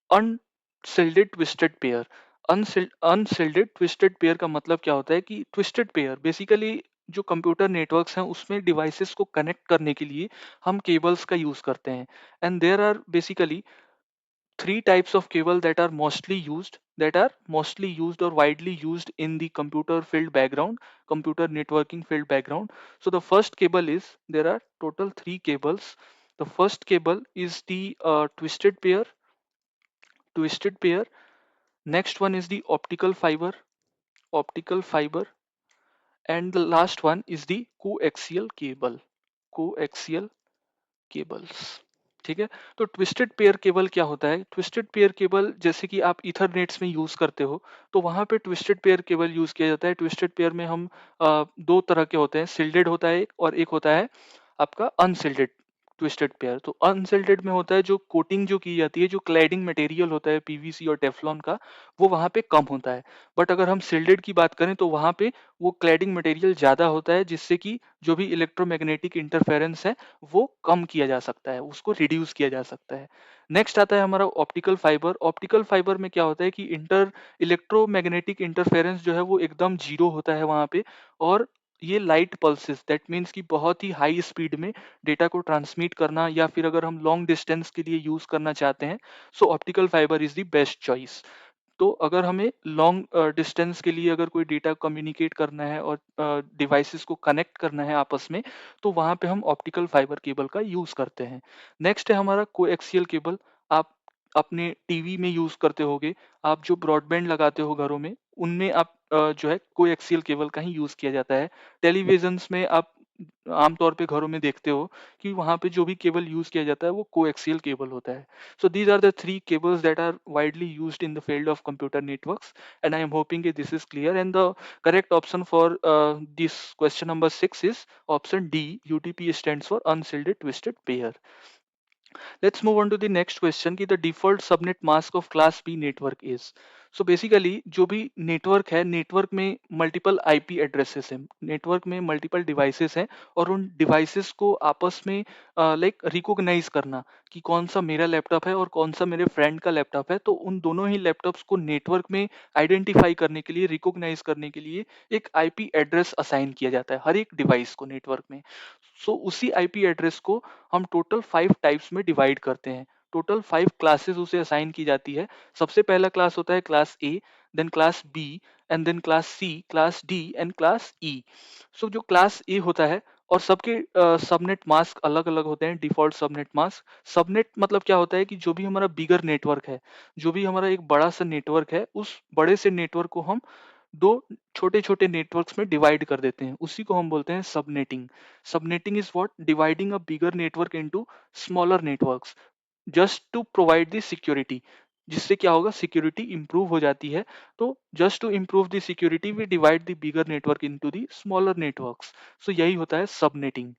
unshielded twisted pair. Unshielded twisted pair का मतलब क्या होता है कि ट्विस्टेड पेयर बेसिकली जो कंप्यूटर नेटवर्क्स हैं उसमें डिवाइसेस को कनेक्ट करने के लिए हम केबल्स का यूज करते हैं। And there are basically three types of cable that are mostly used or widely used in the computer field background, computer networking field background. So the first cable is, there are total three cables. The first cable is the twisted pair. Next one is the optical fiber, and the last one is the coaxial cables। ठीक है। तो twisted pair cable क्या होता है? Twisted pair cable जैसे कि आप ईथरनेट्स में यूज करते हो, तो वहां पे ट्विस्टेड पेयर केबल यूज किया जाता है। ट्विस्टेड पेयर में हम दो तरह के होते हैं, सिल्डेड होता है एक, और एक होता है आपका अनसिल्डेड ट्विस्टेड पेयर। तो अनसिल्डेड में होता है जो कोटिंग जो की जाती है, जो क्लैडिंग मटेरियल होता है पीवीसी और टेफ्लॉन का, वो वहां पे कम होता है। बट अगर हम सिल्डेड की बात करें तो वहां पे वो क्लैडिंग मटेरियल ज्यादा होता है, जिससे कि जो भी इलेक्ट्रोमैग्नेटिक इंटरफेरेंस है वो कम किया जा सकता है, उसको रिड्यूस किया जा सकता है। नेक्स्ट आता है हमारा ऑप्टिकल फाइबर। ऑप्टिकल फाइबर में क्या होता है कि इलेक्ट्रोमैग्नेटिक इंटरफेरेंस जो है वो एकदम जीरो होता है वहां पे, और ये लाइट पल्सेस, दैट मीन्स कि बहुत ही हाई स्पीड में डेटा को ट्रांसमिट करना, या फिर अगर हम लॉन्ग डिस्टेंस के लिए यूज करना चाहते हैं, so optical fibre is the best choice. तो अगर हमें लॉन्ग डिस्टेंस के लिए अगर कोई डेटा कम्युनिकेट करना है और डिवाइसेस को कनेक्ट करना है आपस में, तो वहां पे हम ऑप्टिकल फाइबर केबल का यूज करते हैं। नेक्स्ट है हमारा कोएक्सियल केबल। आप अपने टीवी में यूज करते होगे, आप जो ब्रॉडबैंड लगाते हो घरों में, उनमें आप जो है कोएक्सियल केबल का ही यूज किया जाता है। टेलीविजन्स में आप आमतौर पे घरों में देखते हो कि वहां पे जो भी केबल यूज किया जाता है वो कोएक्सियल केबल होता है। So these are the three cables that are widely used in the field of computer networks, and I am hoping that this is clear. And the correct option for this question number 6 is option D. UTP stands for unshielded twisted pair। Let's move on to the next question कि the default subnet mask of class B network is। So basically जो भी network है, network में multiple IP addresses हैं, network में multiple devices हैं, और उन डिवाइसेस को आपस में लाइक रिकॉग्नाइज करना कि कौन सा मेरा लैपटॉप है और कौन सा मेरे फ्रेंड का लैपटॉप है। तो उन दोनों ही लैपटॉप्स को नेटवर्क में आइडेंटिफाई करने के लिए, रिकॉग्नाइज करने के लिए एक आईपी एड्रेस असाइन किया जाता है हर एक डिवाइस को नेटवर्क में। सो उसी आईपी एड्रेस को हम टोटल 5 टाइप्स में डिवाइड करते हैं। टोटल 5 क्लासेस उसे असाइन की जाती है। सबसे पहला क्लास होता है class A, then class B, and then class C, class D and class E. So जो क्लास ए होता है, और सबके सबनेट मास्क अलग अलग होते हैं, डिफॉल्ट सबनेट मास्क। सबनेट मतलब क्या होता है कि जो भी हमारा बिगर नेटवर्क है, जो भी हमारा एक बड़ा सा नेटवर्क है, उस बड़े से नेटवर्क को हम दो छोटे छोटे नेटवर्क्स में डिवाइड कर देते हैं, उसी को हम बोलते हैं subnetting. Subnetting is what dividing a bigger network into smaller networks, just to provide the security. जिससे क्या होगा, सिक्योरिटी इंप्रूव हो जाती है। तो just to improve the security we divide the bigger network into the smaller networks. So यही होता है सबनेटिंग।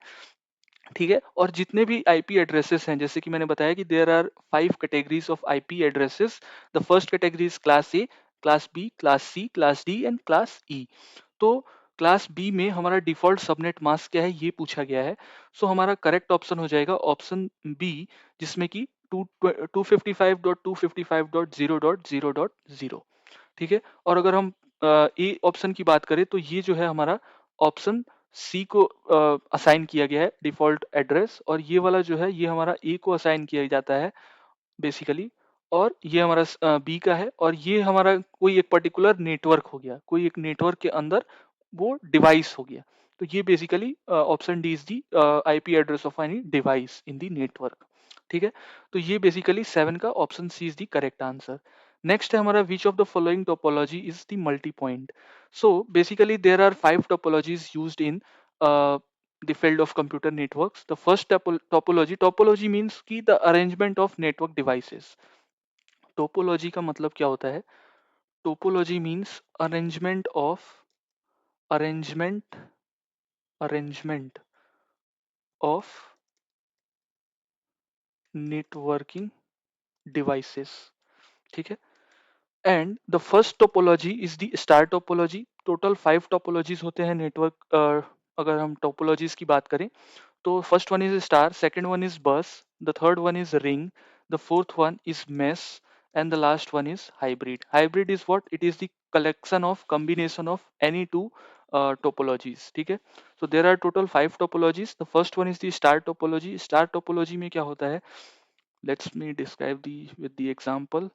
ठीक है। और जितने भी आईपी एड्रेसेस हैं, जैसे कि मैंने बताया कि there are 5 categories of IP addresses. The first category is class A, class B, class C, class D and class E. तो क्लास बी में हमारा डिफॉल्ट सबनेट मास्क क्या है, ये पूछा गया है। सो हमारा करेक्ट ऑप्शन हो जाएगा ऑप्शन बी, जिसमें कि 255.255.0.0.0। ठीक है। और अगर हम ए ऑप्शन की बात करें, तो ये जो है हमारा ऑप्शन सी को असाइन किया गया है डिफॉल्ट एड्रेस, और ये वाला जो है ये हमारा ए को असाइन किया जाता है बेसिकली। और ये हमारा बी का है, और ये हमारा कोई एक पर्टिकुलर नेटवर्क हो गया, कोई एक नेटवर्क के अंदर वो डिवाइस हो गया। तो ये basically option D is the IP address of any device in the network. ठीक है। तो ये बेसिकली 7 का option C is the correct answer. Next है हमारा which of the following topology is the multi point. So basically there are 5 topologies used in the field of computer networks. The first topology means कि the arrangement of network devices। Topology का मतलब क्या होता है? Topology means arrangement arrangement of networking devices. ठीक है। And the first topology is the star topology. Total 5 topologies होते हैं नेटवर्क, अगर हम टोपोलॉजीज की बात करें, तो first one is star, second one is bus, the third one is ring, the fourth one is mesh, and the last one is hybrid। Hybrid is what? It is the collection of combination of any two topologies। ठीक है। So there are total 5 topologies। The first one is the star topology। Star topology में क्या होता है, let's me describe the with the example.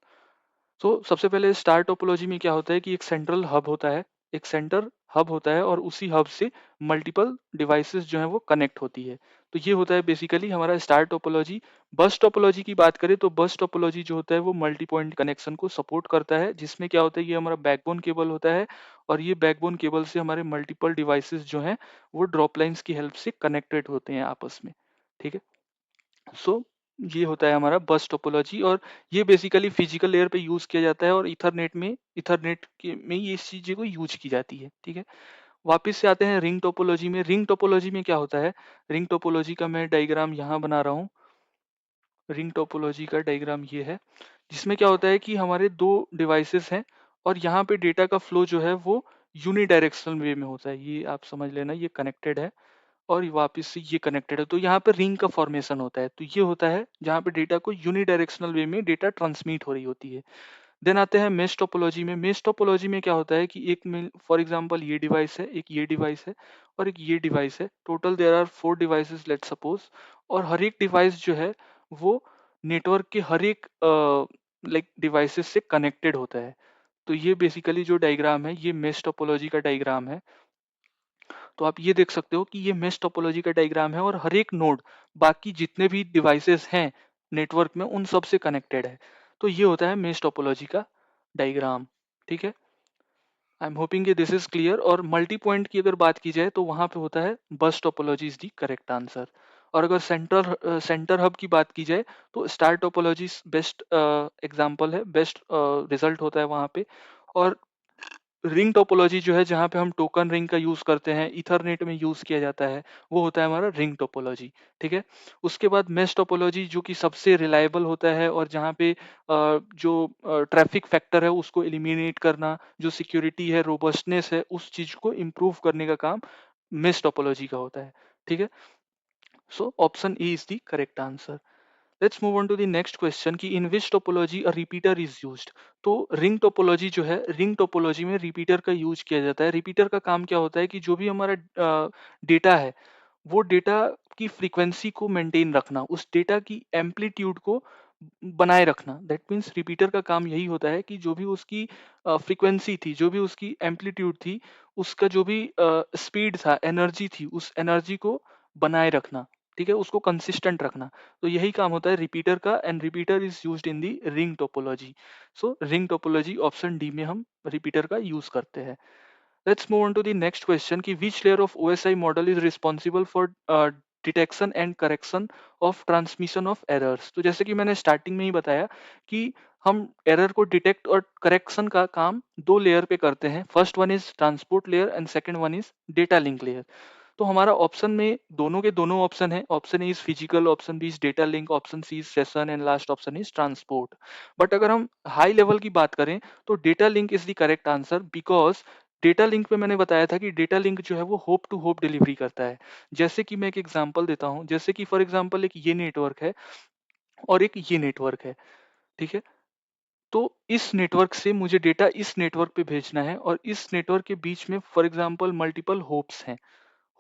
तो सबसे पहले star topology में क्या होता है कि एक सेंट्रल हब होता है, एक सेंटर हब होता है और उसी हब से मल्टीपल डिवाइसेस जो है वो कनेक्ट होती है। तो ये होता है बेसिकली हमारा स्टार टोपोलॉजी। बस टोपोलॉजी की बात करें तो बस टोपोलॉजी जो होता है वो मल्टी पॉइंट कनेक्शन को सपोर्ट करता है, जिसमें क्या होता है ये हमारा बैकबोन केबल होता है और ये बैकबोन केबल से हमारे मल्टीपल डिवाइसेस जो हैं वो ड्रॉप लाइंस की हेल्प से कनेक्टेड होते हैं आपस में। ठीक है। सो ये होता है हमारा बस टोपोलॉजी और ये बेसिकली फिजिकल लेयर पे यूज किया जाता है और इथरनेट के में ये इस चीज़ों को यूज की जाती है। ठीक है। वापस से आते हैं रिंग टोपोलॉजी में। रिंग टोपोलॉजी में क्या होता है, रिंग टोपोलॉजी का मैं डायग्राम यहाँ बना रहा हूँ। रिंग टोपोलॉजी का डायग्राम ये है, जिसमें क्या होता है कि हमारे दो डिवाइसेस हैं और यहाँ पे डेटा का फ्लो जो है वो यूनिडायरेक्शनल वे में होता है। ये आप समझ लेना, ये कनेक्टेड है और वापस से ये कनेक्टेड है, तो यहाँ पे रिंग का फॉर्मेशन होता है। तो ये होता है जहाँ पे डेटा को यूनिडायरेक्शनल वे में डेटा ट्रांसमिट हो रही होती है। देन आते हैं मेश टोपोलॉजी में। मेश टोपोलॉजी में क्या होता है कि एक में फॉर एग्जांपल ये डिवाइस है, एक ये डिवाइस है और एक ये डिवाइस है। Total there are 4 devices let's suppose, और हर एक डिवाइस जो है वो नेटवर्क के हर एक लाइक डिवाइसेस से कनेक्टेड होता है। तो ये बेसिकली जो डायग्राम है ये मेश टोपोलॉजी का डायग्राम है। तो आप ये देख सकते हो कि ये मेश टोपोलॉजी का डायग्राम है और हर एक नोड बाकी जितने भी डिवाइसेस हैं नेटवर्क में उन सब से कनेक्टेड है। तो ये होता है मेश टोपोलॉजी का डायग्राम। ठीक है। I am hoping this is clear. और मल्टी पॉइंट की अगर बात की जाए तो वहां पे होता है बस topology is the correct answer. और अगर सेंटर हब की बात की जाए तो स्टार टोपोलॉजी बेस्ट एग्जांपल है, बेस्ट रिजल्ट होता है वहां पे। और रिंग टोपोलॉजी जो है जहाँ पे हम टोकन रिंग का यूज करते हैं, इथरनेट में यूज किया जाता है, वो होता है हमारा रिंग टोपोलॉजी। ठीक है। उसके बाद मेश टोपोलॉजी जो कि सबसे रिलायबल होता है और जहाँ पे जो ट्रैफिक फैक्टर है उसको एलिमिनेट करना, जो सिक्योरिटी है, रोबस्टनेस है, उस चीज को इम्प्रूव करने का काम मेश टोपोलॉजी का होता है। ठीक है। So option A is the correct answer. Let's move on to the next question कि in which topology a repeater is used. तो रिंग टोपोलॉजी जो है, रिंग टोपोलॉजी में रिपीटर का यूज किया जाता है। रिपीटर का काम क्या होता है कि जो भी हमारा डेटा है वो डेटा की फ्रीक्वेंसी को मेंटेन रखना, उस डेटा की एम्पलीट्यूड को बनाए रखना। दैट मीन्स रिपीटर का काम यही होता है कि जो भी उसकी फ्रीक्वेंसी थी, जो भी उसकी एम्पलीट्यूड थी, उसका जो भी स्पीड था, एनर्जी थी, उस एनर्जी को बनाए रखना। ठीक है, उसको कंसिस्टेंट रखना। तो यही काम होता है रिपीटर का and repeater is used in the ring topology. So ring topology option D में हम रिपीटर का यूज करते हैं। Let's move on to the next question कि which layer of OSI model is responsible for detection and correction of transmission of errors। तो जैसे कि मैंने स्टार्टिंग में ही बताया कि हम एरर को डिटेक्ट और करेक्शन का काम दो लेयर पे करते हैं। First one is transport layer and second one is data link layer. तो हमारा ऑप्शन में दोनों के दोनों ऑप्शन है। Option A is physical, option B is data link, option C is session and last option is transport. But अगर हम high level की बात करें तो data link is the correct answer, because data link पे मैंने बताया था कि डेटा लिंक जो है वो होप टू होप डिलीवरी करता है। जैसे कि मैं एक एग्जांपल देता हूं, जैसे कि फॉर एग्जांपल एक ये नेटवर्क है और एक ये नेटवर्क है। ठीक है। तो इस नेटवर्क से मुझे डेटा इस नेटवर्क पे भेजना है और इस नेटवर्क के बीच में फॉर एग्जांपल मल्टीपल होप्स हैं।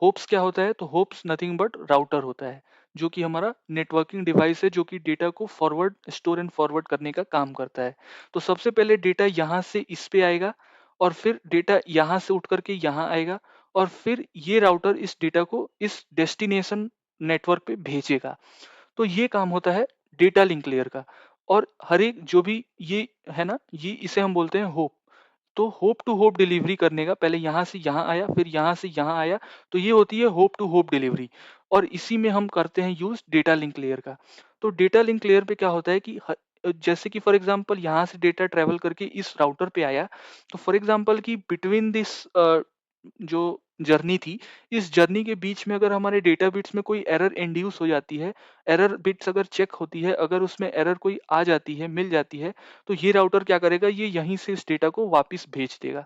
होप्स क्या होता है, तो होप्स नथिंग बट राउटर होता है, जो कि हमारा नेटवर्किंग डिवाइस है, जो कि डेटा को फॉरवर्ड, स्टोर एंड फॉरवर्ड करने का काम करता है। तो सबसे पहले डेटा यहाँ से इस पे आएगा और फिर डेटा यहाँ से उठ करके यहाँ आएगा और फिर ये राउटर इस डेटा को इस डेस्टिनेशन नेटवर्क पे भेजेगा। तो ये काम होता है डेटा लिंक लेयर का। और हर एक जो भी ये है ना, ये इसे हम बोलते हैं होप। तो होप टू होप डिलीवरी करने का, पहले यहाँ से यहाँ आया फिर यहाँ से यहाँ आया, तो ये होती है होप टू होप डिलीवरी। और इसी में हम करते हैं यूज डेटा लिंक लेयर का। तो डेटा लिंक लेयर पे क्या होता है कि जैसे कि फॉर एग्जांपल यहाँ से डेटा ट्रेवल करके इस राउटर पे आया, तो फॉर एग्जांपल कि बिटवीन दिस जो जर्नी थी, इस जर्नी के बीच में अगर हमारे डेटा बिट्स में कोई एरर इंड्यूस हो जाती है, एरर बिट्स अगर चेक होती है, अगर उसमें एरर कोई आ जाती है, मिल जाती है, तो ये राउटर क्या करेगा, ये यहीं से इस डेटा को वापस भेज देगा।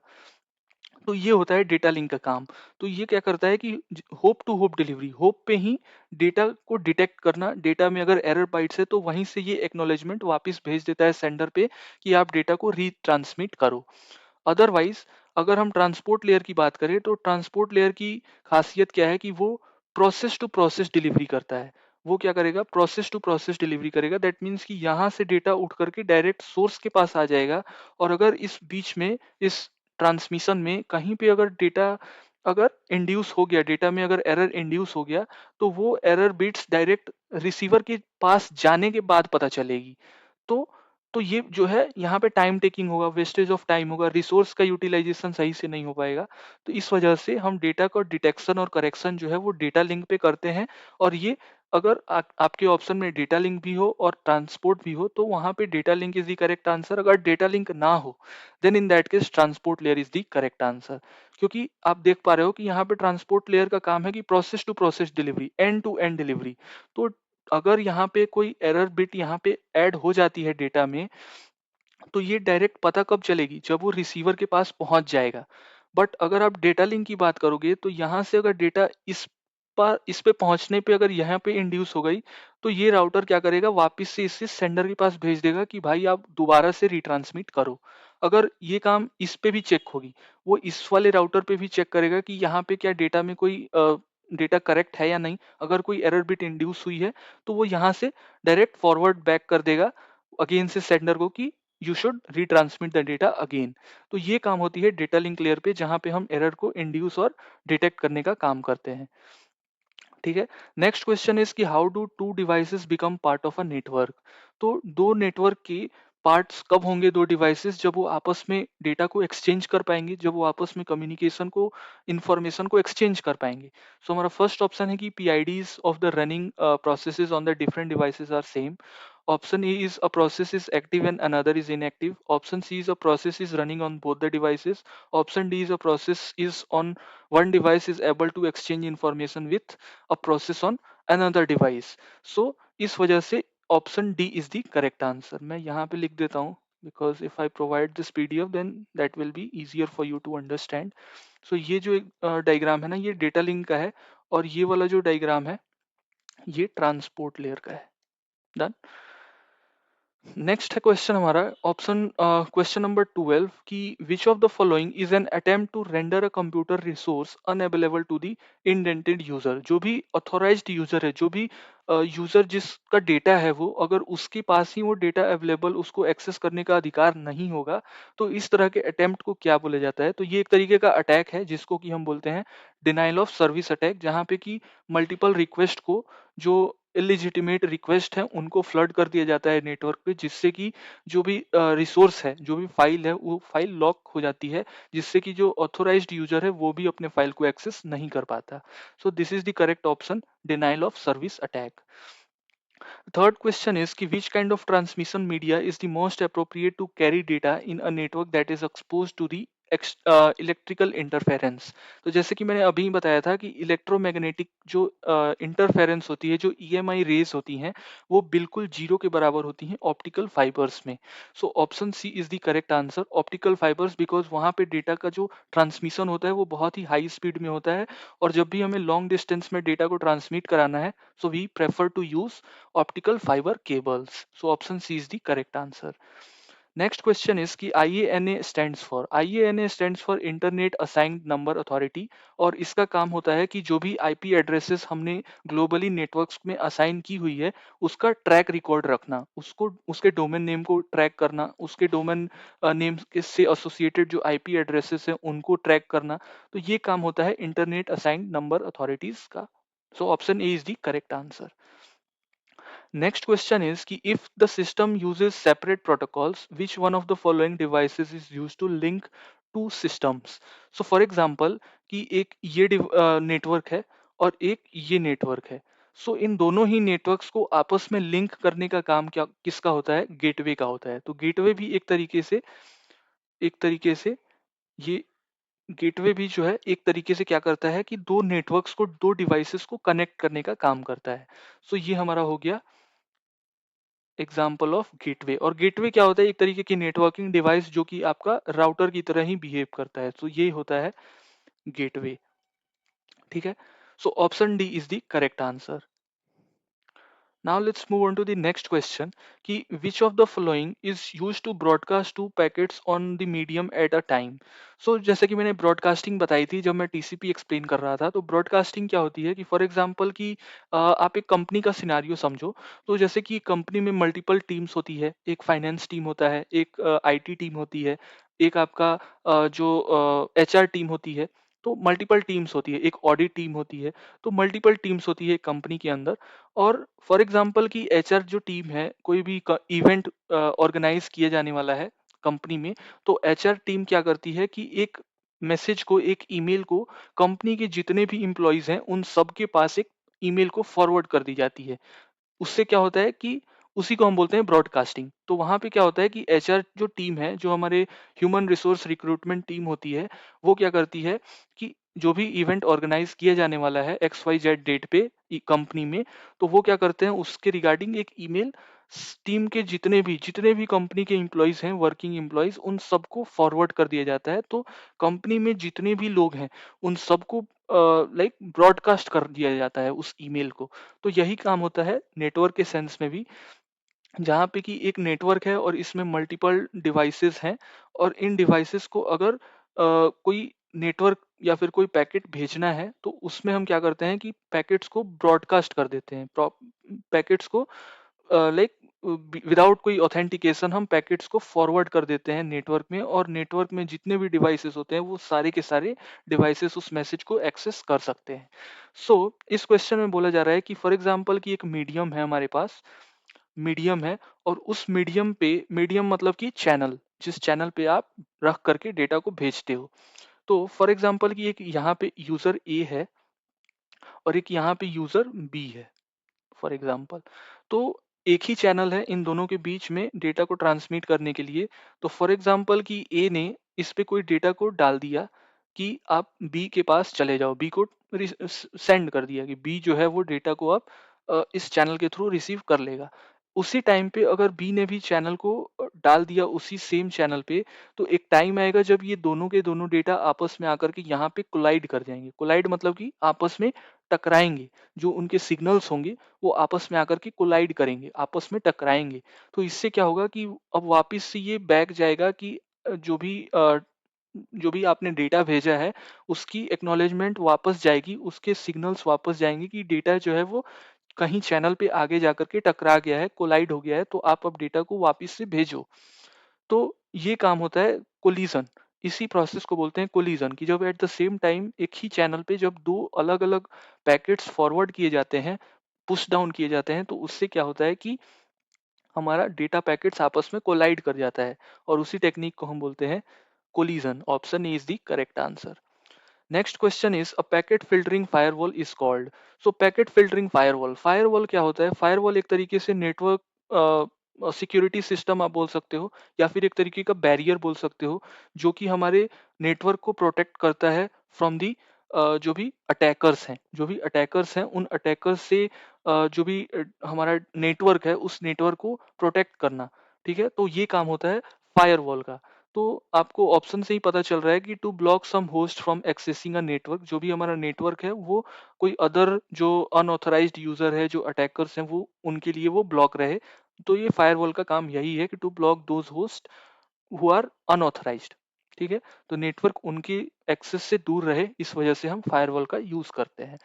तो ये होता है डेटा लिंक का काम। तो ये क्या करता है कि hope to hope delivery, hope पे ही डेटा को डिटेक्ट करना, डेटा में अगर एरर बाइट्स है तो वहीं से ये एक्नॉलेजमेंट वापस भेज देता है सेंडर पे कि आप डेटा को रीट्रांसमिट करो। अदरवाइज अगर हम ट्रांसपोर्ट लेयर की बात करें तो ट्रांसपोर्ट लेयर की खासियत क्या है कि वो प्रोसेस टू प्रोसेस डिलीवरी करता है। वो क्या करेगा, प्रोसेस टू प्रोसेस डिलीवरी करेगा। दैट मीन्स कि यहाँ से डेटा उठ करके डायरेक्ट सोर्स के पास आ जाएगा। और अगर इस बीच में, इस ट्रांसमिशन में कहीं पे अगर डेटा अगर इंड्यूस हो गया, डेटा में अगर एरर इंड्यूस हो गया, तो वो एरर बिट्स डायरेक्ट रिसीवर के पास जाने के बाद पता चलेगी। तो तो ये जो है यहाँ पे टाइम टेकिंग होगा, वेस्टेज ऑफ टाइम होगा, रिसोर्स का यूटिलाइजेशन सही से नहीं हो पाएगा। तो इस वजह से हम डेटा का डिटेक्शन और करेक्शन जो है वो डेटा लिंक पे करते हैं। और ये अगर आपके ऑप्शन में डेटा लिंक भी हो और ट्रांसपोर्ट भी हो, तो वहां पे data link is the correct answer. अगर डेटा लिंक ना हो, then in that case transport layer is the correct answer. क्योंकि आप देख पा रहे हो कि यहाँ पे ट्रांसपोर्ट लेयर का काम है कि process to process delivery, end to end delivery. तो अगर यहाँ पे कोई एरर बिट यहाँ पे ऐड हो जाती है डेटा में, तो ये डायरेक्ट पता कब चलेगी, जब वो रिसीवर के पास पहुंच जाएगा। बट अगर आप डेटा लिंक की बात करोगे, तो यहाँ से अगर डेटा इस पे पहुंचने पे अगर यहाँ पे इंड्यूस हो गई, तो ये राउटर क्या करेगा, वापस से इसे सेंडर के पास भेज देगा कि भाई आप दोबारा से रिट्रांसमिट करो। अगर ये काम इस पे भी चेक होगी, वो इस वाले राउटर पे भी चेक करेगा कि यहाँ पे क्या डेटा में कोई डेटा करेक्ट है या नहीं। अगर कोई एरर बिट इंड्यूस हुई है, तो वो यहाँ से डायरेक्ट फॉरवर्ड बैक कर देगा अगेन से सेंडर को कि you should retransmit the data again. तो ये काम होती है डेटा लिंक लेयर पे, जहां पे हम एरर को इंड्यूस और डिटेक्ट करने का काम करते हैं। ठीक है। नेक्स्ट क्वेश्चन इज कि how do two devices become part of a network. तो दो नेटवर्क के पार्ट्स कब होंगे, दो डिवाइसेस, जब वो आपस में डेटा को एक्सचेंज कर पाएंगे, जब वो आपस में कम्युनिकेशन को, इंफॉर्मेशन को एक्सचेंज कर पाएंगे। सो हमारा फर्स्ट ऑप्शन है कि PIDs of the running processes on the different devices are same. Option A is a process is active and another is inactive. Option C is a process is running on both the devices. Option D is a process is on one device is able to exchange information with a process on another device. So इस वजह से option D is the correct answer. मैं यहाँ पे लिख देता हूँ, because if I provide this PDF then that will be easier for you to understand. So ये जो एक डायग्राम है ना, ये डेटा लिंक का है, और ये वाला जो डायग्राम है ये ट्रांसपोर्ट लेयर का है। डन। नेक्स्ट है क्वेश्चन हमारा, ऑप्शन क्वेश्चन नंबर 12 कि which of the following is an attempt to render a computer resource unavailable to the indented user. जो भी ऑथोराइज्ड यूजर है, जो भी यूजर जिसका डेटा है, वो अगर उसके पास ही वो डेटा अवेलेबल, उसको एक्सेस करने का अधिकार नहीं होगा, तो इस तरह के अटेम्प्ट को क्या बोला जाता है। तो ये एक तरीके का अटैक है जिसको कि हम बोलते हैं डिनाइल ऑफ सर्विस अटैक, जहाँ पे कि मल्टीपल रिक्वेस्ट को, जो इलिजिटिमेट रिक्वेस्ट है, उनको फ्लड कर दिया जाता है नेटवर्क पे, जिससे कि जो भी रिसोर्स है, जो भी फाइल है, वो फाइल लॉक हो जाती है, जिससे कि जो ऑथोराइज्ड यूजर है वो भी अपने फाइल को एक्सेस नहीं कर पाता। सो this is the correct option, denial of service attack. Third question is कि which kind of transmission media is the most appropriate to carry data in a network that is exposed to the electrical interference. तो जैसे कि मैंने अभी बताया था कि electromagnetic जो इंटरफेरेंस होती है, जो ईएमआई रेज होती हैं, वो बिल्कुल जीरो के बराबर होती हैं ऑप्टिकल फाइबर्स में। सो option C is the correct answer, optical fibres, because वहाँ पे डेटा का जो ट्रांसमिशन होता है वो बहुत ही हाई स्पीड में होता है। और जब भी हमें लॉन्ग डिस्टेंस में डेटा को ट्रांसमिट कराना है, so we prefer to use optical fiber cables. So option C is the correct answer. Next question is कि IANA stands for, IANA stands for Internet Assigned Number Authority, और इसका काम होता है कि जो भी IP एड्रेसेस हमने ग्लोबली नेटवर्क्स में असाइन की हुई है, उसका ट्रैक रिकॉर्ड रखना, उसको, उसके डोमेन नेम को ट्रैक करना, उसके डोमेन नेम से एसोसिएटेड जो IP एड्रेसेस हैं उनको ट्रैक करना। तो ये काम होता है इंटरनेट असाइंड नंबर अथॉरिटीज का। सो option A is the correct answer. Next question is कि if the system uses separate protocols, which one of the following devices is used to link two systems? So for example कि एक ये network है और एक ये network है। सो इन दोनों ही नेटवर्क्स को आपस में लिंक करने का काम क्या किसका होता है, गेटवे का होता है। तो गेटवे भी एक तरीके से ये गेटवे भी जो है एक तरीके से क्या करता है कि दो नेटवर्क्स को, दो डिवाइसेस को कनेक्ट करने का काम करता है। सो ये हमारा हो गया एग्जाम्पल ऑफ गेटवे। और गेटवे क्या होता है, एक तरीके की नेटवर्किंग डिवाइस जो कि आपका राउटर की तरह ही बिहेव करता है। तो ये होता है गेटवे। ठीक है। So option D is the correct answer. Now let's move on to the next question कि which of the following is used to broadcast two packets on the medium at a time. So जैसे कि मैंने broadcasting बताई थी जब मैं TCP explain कर रहा था, तो ब्रॉडकास्टिंग क्या होती है कि फॉर एग्जांपल कि आप एक कंपनी का सिनारियो समझो। तो जैसे कि कंपनी में मल्टीपल टीम्स होती है, एक फाइनेंस टीम होता है, एक आईटी टीम होती है, एक आपका जो एचआर टीम होती है। तो मल्टीपल टीम्स होती है, एक ऑडिट टीम होती है। तो मल्टीपल टीम्स होती है कंपनी के अंदर। और फॉर एग्जांपल कि एचआर जो टीम है, कोई भी इवेंट ऑर्गेनाइज किया जाने वाला है कंपनी में, तो एचआर टीम क्या करती है कि एक मैसेज को, एक ईमेल को कंपनी के जितने भी इम्प्लॉयज हैं उन सब के पास एक ईमेल को फॉरवर्ड कर दी जाती है। उससे क्या होता है कि उसी को हम बोलते हैं ब्रॉडकास्टिंग। तो वहां पे क्या होता है कि एचआर जो टीम है, जो हमारे ह्यूमन रिसोर्स रिक्रूटमेंट टीम होती है, वो क्या करती है कि जो भी इवेंट ऑर्गेनाइज किया जाने वाला है एक्स वाई जेड डेट पे कंपनी में, तो वो क्या करते हैं उसके रिगार्डिंग एक ईमेल टीम के जितने भी कंपनी के एम्प्लॉयज हैं, वर्किंग एम्प्लॉयज, उन सबको फॉरवर्ड कर दिया जाता है। तो कंपनी में जितने भी लोग हैं उन सबको लाइक ब्रॉडकास्ट कर दिया जाता है उस ईमेल को। तो यही काम होता है नेटवर्क के सेंस में भी, जहाँ पे कि एक नेटवर्क है और इसमें मल्टीपल डिवाइसेस हैं। और इन डिवाइसेस को अगर कोई नेटवर्क या फिर कोई पैकेट भेजना है, तो उसमें हम क्या करते हैं कि पैकेट्स को ब्रॉडकास्ट कर देते हैं। पैकेट्स को लाइक विदाउट कोई ऑथेंटिकेशन हम पैकेट्स को फॉरवर्ड कर देते हैं नेटवर्क में, और नेटवर्क में जितने भी डिवाइसेस होते हैं वो सारे के सारे डिवाइसेस उस मैसेज को एक्सेस कर सकते हैं। सो इस क्वेश्चन में बोला जा रहा है कि फॉर एग्जांपल कि एक मीडियम है हमारे पास, मीडियम है, और उस मीडियम पे, मीडियम मतलब कि चैनल, जिस चैनल पे आप रख करके डेटा को भेजते हो। तो फॉर एग्जांपल कि एक यहाँ पे यूजर ए है और एक यहाँ पे यूजर बी है फॉर एग्जांपल। तो एक ही चैनल है इन दोनों के बीच में डेटा को ट्रांसमिट करने के लिए। तो फॉर एग्जांपल कि ए ने इस पे कोई डेटा को डाल दिया कि आप बी के पास चले जाओ, बी को सेंड कर दिया कि बी जो है वो डेटा को आप इस चैनल के थ्रू रिसीव कर लेगा। उसी टाइम पे अगर बी ने भी चैनल को डाल दिया उसी सेम चैनल पे, तो एक टाइम आएगा जब ये दोनों के दोनों डेटा आपस में आकर के यहाँ पे कोलाइड कर जाएंगे। कोलाइड मतलब कि आपस में टकराएंगे। जो उनके सिग्नल्स होंगे वो आपस में आकर के कोलाइड करेंगे, आपस में टकराएंगे। तो इससे क्या होगा कि अब वापस से ये बैक जाएगा कि जो भी आपने डेटा भेजा है उसकी एक्नॉलेजमेंट वापस जाएगी, उसके सिग्नल्स वापस जाएंगे कि डेटा जो है वो कहीं चैनल पे आगे जाकर के टकरा गया है, कोलाइड हो गया है, तो आप अब डेटा को वापस से भेजो। तो ये काम होता है कोलिजन। इसी प्रोसेस को बोलते हैं कोलिजन, कि जब एट द सेम टाइम एक ही चैनल पे जब दो अलग अलग पैकेट्स फॉरवर्ड किए जाते हैं, पुश डाउन किए जाते हैं, तो उससे क्या होता है कि हमारा डेटा पैकेट्स आपस में कोलाइड कर जाता है। और उसी टेक्निक को हम बोलते हैं collision. Option A is the correct answer. Next question is a packet filtering firewall is called. So packet filtering firewall, firewall क्या होता है? फायरवॉल एक तरीके से नेटवर्क सिक्योरिटी सिस्टम आप बोल सकते हो, या फिर एक तरीके का बैरियर बोल सकते हो, जो कि हमारे नेटवर्क को प्रोटेक्ट करता है फ्रॉम दी जो भी अटैकर्स हैं, उन अटैकर्स से जो भी हमारा नेटवर्क है उस नेटवर्क को प्रोटेक्ट करना। ठीक है, तो ये काम होता है फायरवॉल का। तो आपको ऑप्शन से ही पता चल रहा है कि to block some host from accessing a network, जो भी हमारा नेटवर्क है वो कोई अदर जो अनऑथराइज्ड यूजर है, जो अटैकर्स हैं, वो उनके लिए वो ब्लॉक रहे। तो ये फायरवॉल का काम यही है कि to block those host who are unauthorized. ठीक है, तो नेटवर्क उनकी एक्सेस से दूर रहे, इस वजह से हम फायरवॉल का यूज करते हैं।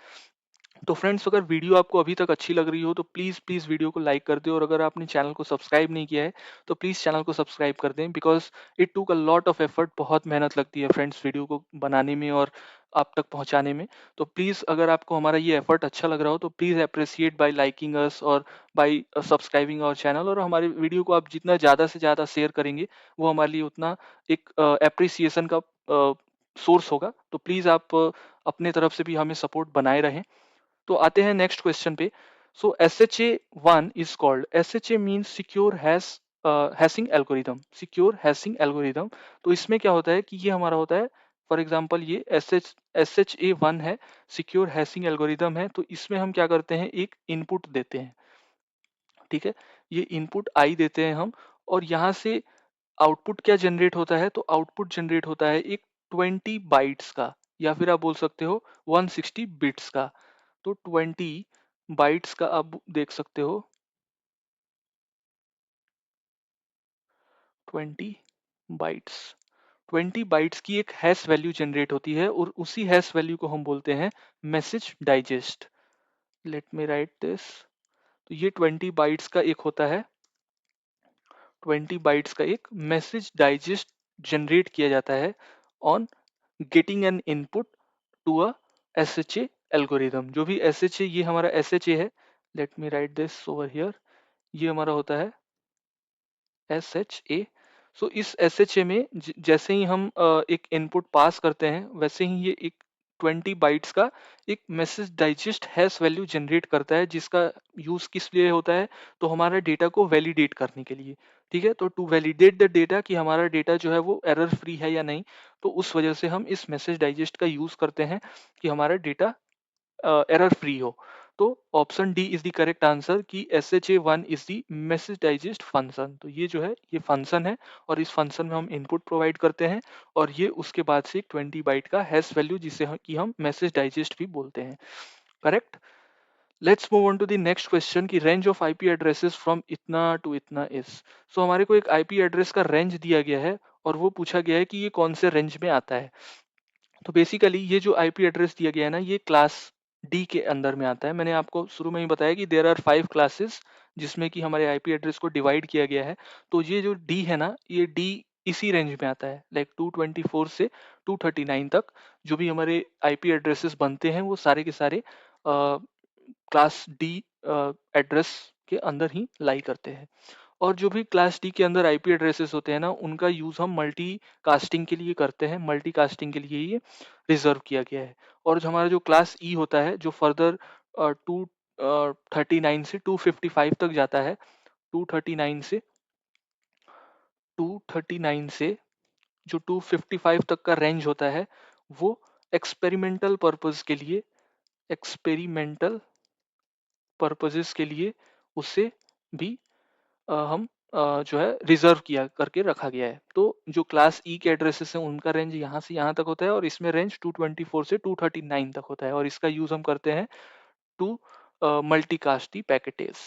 तो फ्रेंड्स, अगर वीडियो आपको अभी तक अच्छी लग रही हो तो प्लीज़ प्लीज़ वीडियो को लाइक कर दें, और अगर आपने चैनल को सब्सक्राइब नहीं किया है तो प्लीज़ चैनल को सब्सक्राइब कर दें, because it took a lot of effort. बहुत मेहनत लगती है फ्रेंड्स वीडियो को बनाने में और आप तक पहुंचाने में। तो प्लीज़, अगर आपको हमारा ये एफर्ट अच्छा लग रहा हो तो प्लीज़ अप्रिसिएट बाय लाइकिंग अस और बाय सब्सक्राइबिंग आवर चैनल। और हमारे वीडियो को आप जितना ज़्यादा से ज़्यादा शेयर करेंगे वो हमारे लिए उतना एक अप्रिसिएशन का सोर्स होगा। तो प्लीज़ आप अपने तरफ से भी हमें सपोर्ट बनाए रहें। तो आते हैं नेक्स्ट क्वेश्चन पे। सो SHA-1 is called, SHA means secure hash hashing algorithm, secure hashing algorithm. तो इसमें क्या होता है कि ये हमारा होता है, फॉर एग्जांपल ये SHA-1 है, सिक्योर हैशिंग एल्गोरिदम है। तो इसमें हम क्या करते हैं, एक इनपुट देते हैं। ठीक है, ये इनपुट आई देते हैं हम, और यहाँ से आउटपुट क्या जनरेट होता है? तो आउटपुट जनरेट होता है एक 20 बाइट्स का, या फिर आप बोल सकते हो 160 बिट्स का। तो 20 बाइट्स का आप देख सकते हो 20 बाइट्स। 20 बाइट्स की एक हैश वैल्यू जनरेट होती है और उसी हैश वैल्यू को हम बोलते हैं message digest. Late me write this. तो ये 20 बाइट्स का एक होता है, 20 बाइट्स का एक मैसेज डाइजेस्ट जनरेट किया जाता है on getting an input to a S H A algorithm. जो भी एस एच ए, ये हमारा एस एच ए है, let me write this over here. ये हमारा होता है एस एच ए। सो इस एस एच ए में जैसे ही हम एक इनपुट पास करते हैं, वैसे ही ये एक 20 बाइट्स का एक message digest hash value generate करता है, जिसका यूज किस लिए होता है, तो हमारा डेटा को वैलिडेट करने के लिए। ठीक है, तो टू वैलिडेट द डेटा कि हमारा डेटा जो है वो एरर फ्री है या नहीं, तो उस वजह से हम इस मैसेज डाइजेस्ट का यूज करते हैं कि हमारा डेटा एरर फ्री हो। तो option D is the correct answer कि S H A one is the message digest function. तो ये जो है ये फंक्शन है, और इस फंक्शन में हम इनपुट प्रोवाइड करते हैं, और ये उसके बाद से एक 20 बाइट का हैश वैल्यू, जिसे कि हम मैसेज डाइजेस्ट भी बोलते हैं। Correct. Let's move on to the next question कि range of IP addresses from इतना टू इतना इज। सो हमारे को एक आईपी एड्रेस का रेंज दिया गया है, और वो पूछा गया है कि ये कौन से रेंज में आता है। तो बेसिकली ये जो आईपी एड्रेस दिया गया है ना, ये क्लास डी के अंदर में आता है। मैंने आपको शुरू में ही बताया कि देयर आर 5 क्लासेस जिसमें कि हमारे आईपी एड्रेस को डिवाइड किया गया है। तो ये जो डी है ना, ये डी इसी रेंज में आता है, लाइक 224 से 239 तक जो भी हमारे आईपी एड्रेसेस बनते हैं, वो सारे के सारे क्लास डी एड्रेस के अंदर ही लाई करते हैं। और जो भी क्लास डी के अंदर आईपी एड्रेसेस होते हैं ना, उनका यूज हम मल्टी कास्टिंग के लिए करते हैं। मल्टी कास्टिंग के लिए ये रिजर्व किया गया है। और जो हमारा जो क्लास ई होता है, जो फर्दर 239 से 255 तक जाता है, 239 से 239 से जो 255 तक का रेंज होता है, वो एक्सपेरिमेंटल पर्पस के लिए, एक्सपेरिमेंटल पर्पसेस के लिए उसे भी हम जो है रिजर्व किया करके रखा गया है। तो जो क्लास ई के एड्रेसेस हैं, उनका रेंज यहाँ से यहाँ तक होता है, और इसमें रेंज 224 से 239 तक होता है, और इसका यूज हम करते हैं to multicast the packets.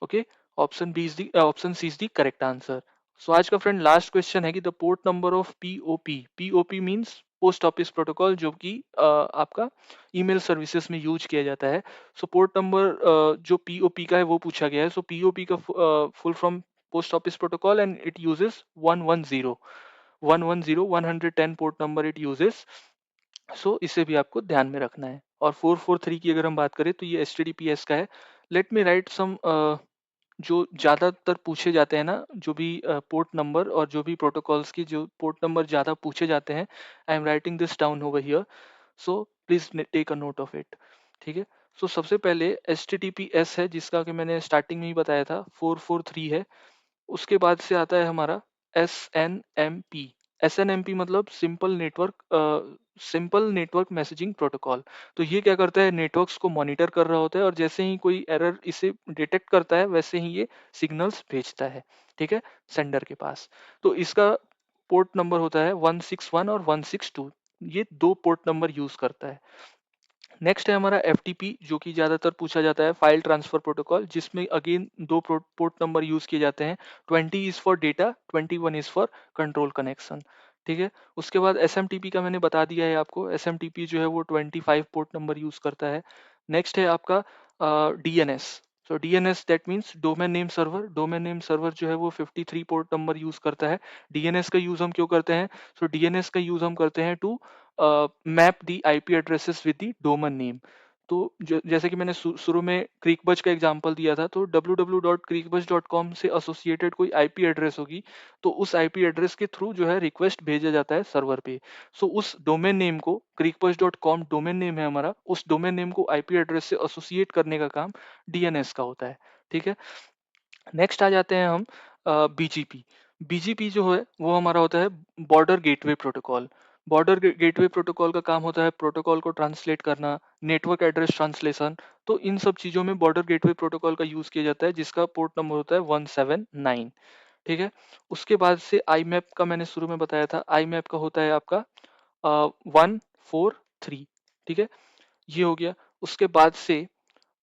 Okay, option C is the correct answer. So आज का फ्रेंड लास्ट क्वेश्चन है कि the port number of POP. POP means post office protocol, जो कि आपका ईमेल सर्विसेज में यूज किया जाता है। सो पोर्ट नंबर जो पीओपी का है वो पूछा गया है। सो पीओपी का full from post office protocol, and it uses 110, 110 110 port number it uses. So इसे भी आपको ध्यान में रखना है। और 443 की अगर हम बात करें, तो ये एच का है। लेट मी राइट सम जो ज़्यादातर पूछे जाते हैं ना, जो भी पोर्ट नंबर और जो भी प्रोटोकॉल्स की जो पोर्ट नंबर ज़्यादा पूछे जाते हैं, I am writing this down over here, so please take a note of it. ठीक है। सो सबसे पहले HTTPS है, जिसका कि मैंने स्टार्टिंग में ही बताया था, 443 है। उसके बाद से आता है हमारा SNMP। SNMP मतलब सिंपल नेटवर्क मैसेजिंग प्रोटोकॉल। तो ये क्या करता है, नेटवर्क्स को मॉनिटर कर रहा होता है, और जैसे ही कोई एरर इसे डिटेक्ट करता है, वैसे ही ये सिग्नल्स भेजता है। ठीक है, सेंडर के पास। तो इसका पोर्ट नंबर होता है 161 और 162। ये दो पोर्ट नंबर यूज करता है। नेक्स्ट है हमारा FTP, जो कि ज़्यादातर पूछा जाता है, फाइल ट्रांसफर प्रोटोकॉल, जिसमें अगेन दो पोर्ट नंबर यूज किए जाते हैं। 20 is for data, 21 is for control connection. ठीक है। उसके बाद SMTP का मैंने बता दिया है आपको। SMTP जो है वो 25 पोर्ट नंबर यूज करता है। नेक्स्ट है आपका DNS। So DNS that means domain name server. Domain name server जो है वो 53 पोर्ट नंबर यूज करता है। DNS का यूज हम क्यों करते हैं? सो DNS का यूज हम करते हैं to map the IP addresses with the domain name. तो जैसे कि मैंने शुरू में क्रिकबज का एग्जांपल दिया था, तो www.creekbuzz.com से एसोसिएटेड कोई आईपी एड्रेस होगी, तो उस आईपी एड्रेस के थ्रू जो है रिक्वेस्ट भेजा जाता है सर्वर पे। सो उस डोमेन नेम को, creekbuzz.com डोमेन नेम है हमारा, उस डोमेन नेम को आईपी एड्रेस से एसोसिएट करने का काम डीएनएस का होता है। ठीक है। नेक्स्ट आ जाते हैं हम बीजीपी। बीजीपी जो है वो हमारा होता है border gateway protocol. Border gateway protocol का काम होता है प्रोटोकॉल को ट्रांसलेट करना, नेटवर्क एड्रेस ट्रांसलेशन। तो इन सब चीज़ों में बॉर्डर गेटवे प्रोटोकॉल का यूज़ किया जाता है, जिसका पोर्ट नंबर होता है 179। ठीक है। उसके बाद से आई मैप का मैंने शुरू में बताया था, आई मैप का होता है आपका 143। ठीक है, ये हो गया। उसके बाद से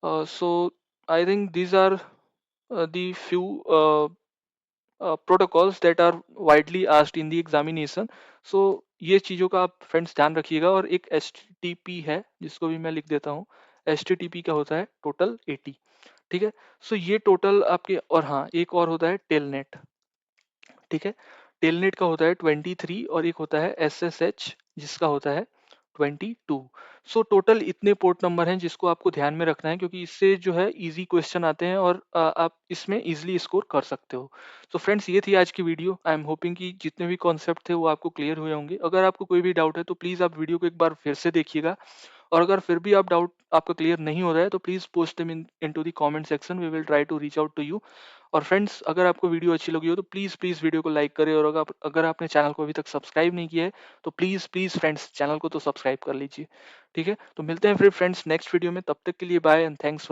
So I think these are the few protocols that are widely asked in the examination. So ये चीज़ों का आप फ्रेंड्स ध्यान रखिएगा। और एक एस टी पी है जिसको भी मैं लिख देता हूँ। एस टी पी का होता है टोटल 80। ठीक है। सो ये टोटल आपके, और हाँ एक और होता है टेलनेट। ठीक है। टेलनेट का होता है 23 और एक होता है एस एस एच जिसका होता है 22। सो टोटल इतने पोर्ट नंबर हैं जिसको आपको ध्यान में रखना है, क्योंकि इससे जो है इजी क्वेश्चन आते हैं और आप इसमें इजीली स्कोर कर सकते हो। तो फ्रेंड्स ये थी आज की वीडियो। आई एम होपिंग कि जितने भी कॉन्सेप्ट थे वो आपको क्लियर हुए होंगे। अगर आपको कोई भी डाउट है तो प्लीज़ आप वीडियो को एक बार फिर से देखिएगा। और अगर फिर भी आप डाउट आपका क्लियर नहीं हो रहा है तो please post them into the comment section, we will try to reach out to you. और फ्रेंड्स अगर आपको वीडियो अच्छी लगी हो तो प्लीज़ प्लीज़ वीडियो को लाइक करें। और अगर आपने चैनल को अभी तक सब्सक्राइब नहीं किया है तो प्लीज़ प्लीज़ फ्रेंड्स चैनल को तो सब्सक्राइब कर लीजिए। ठीक है। तो मिलते हैं फिर फ्रेंड्स नेक्स्ट वीडियो में। तब तक के लिए बाय एंड थैंक्स।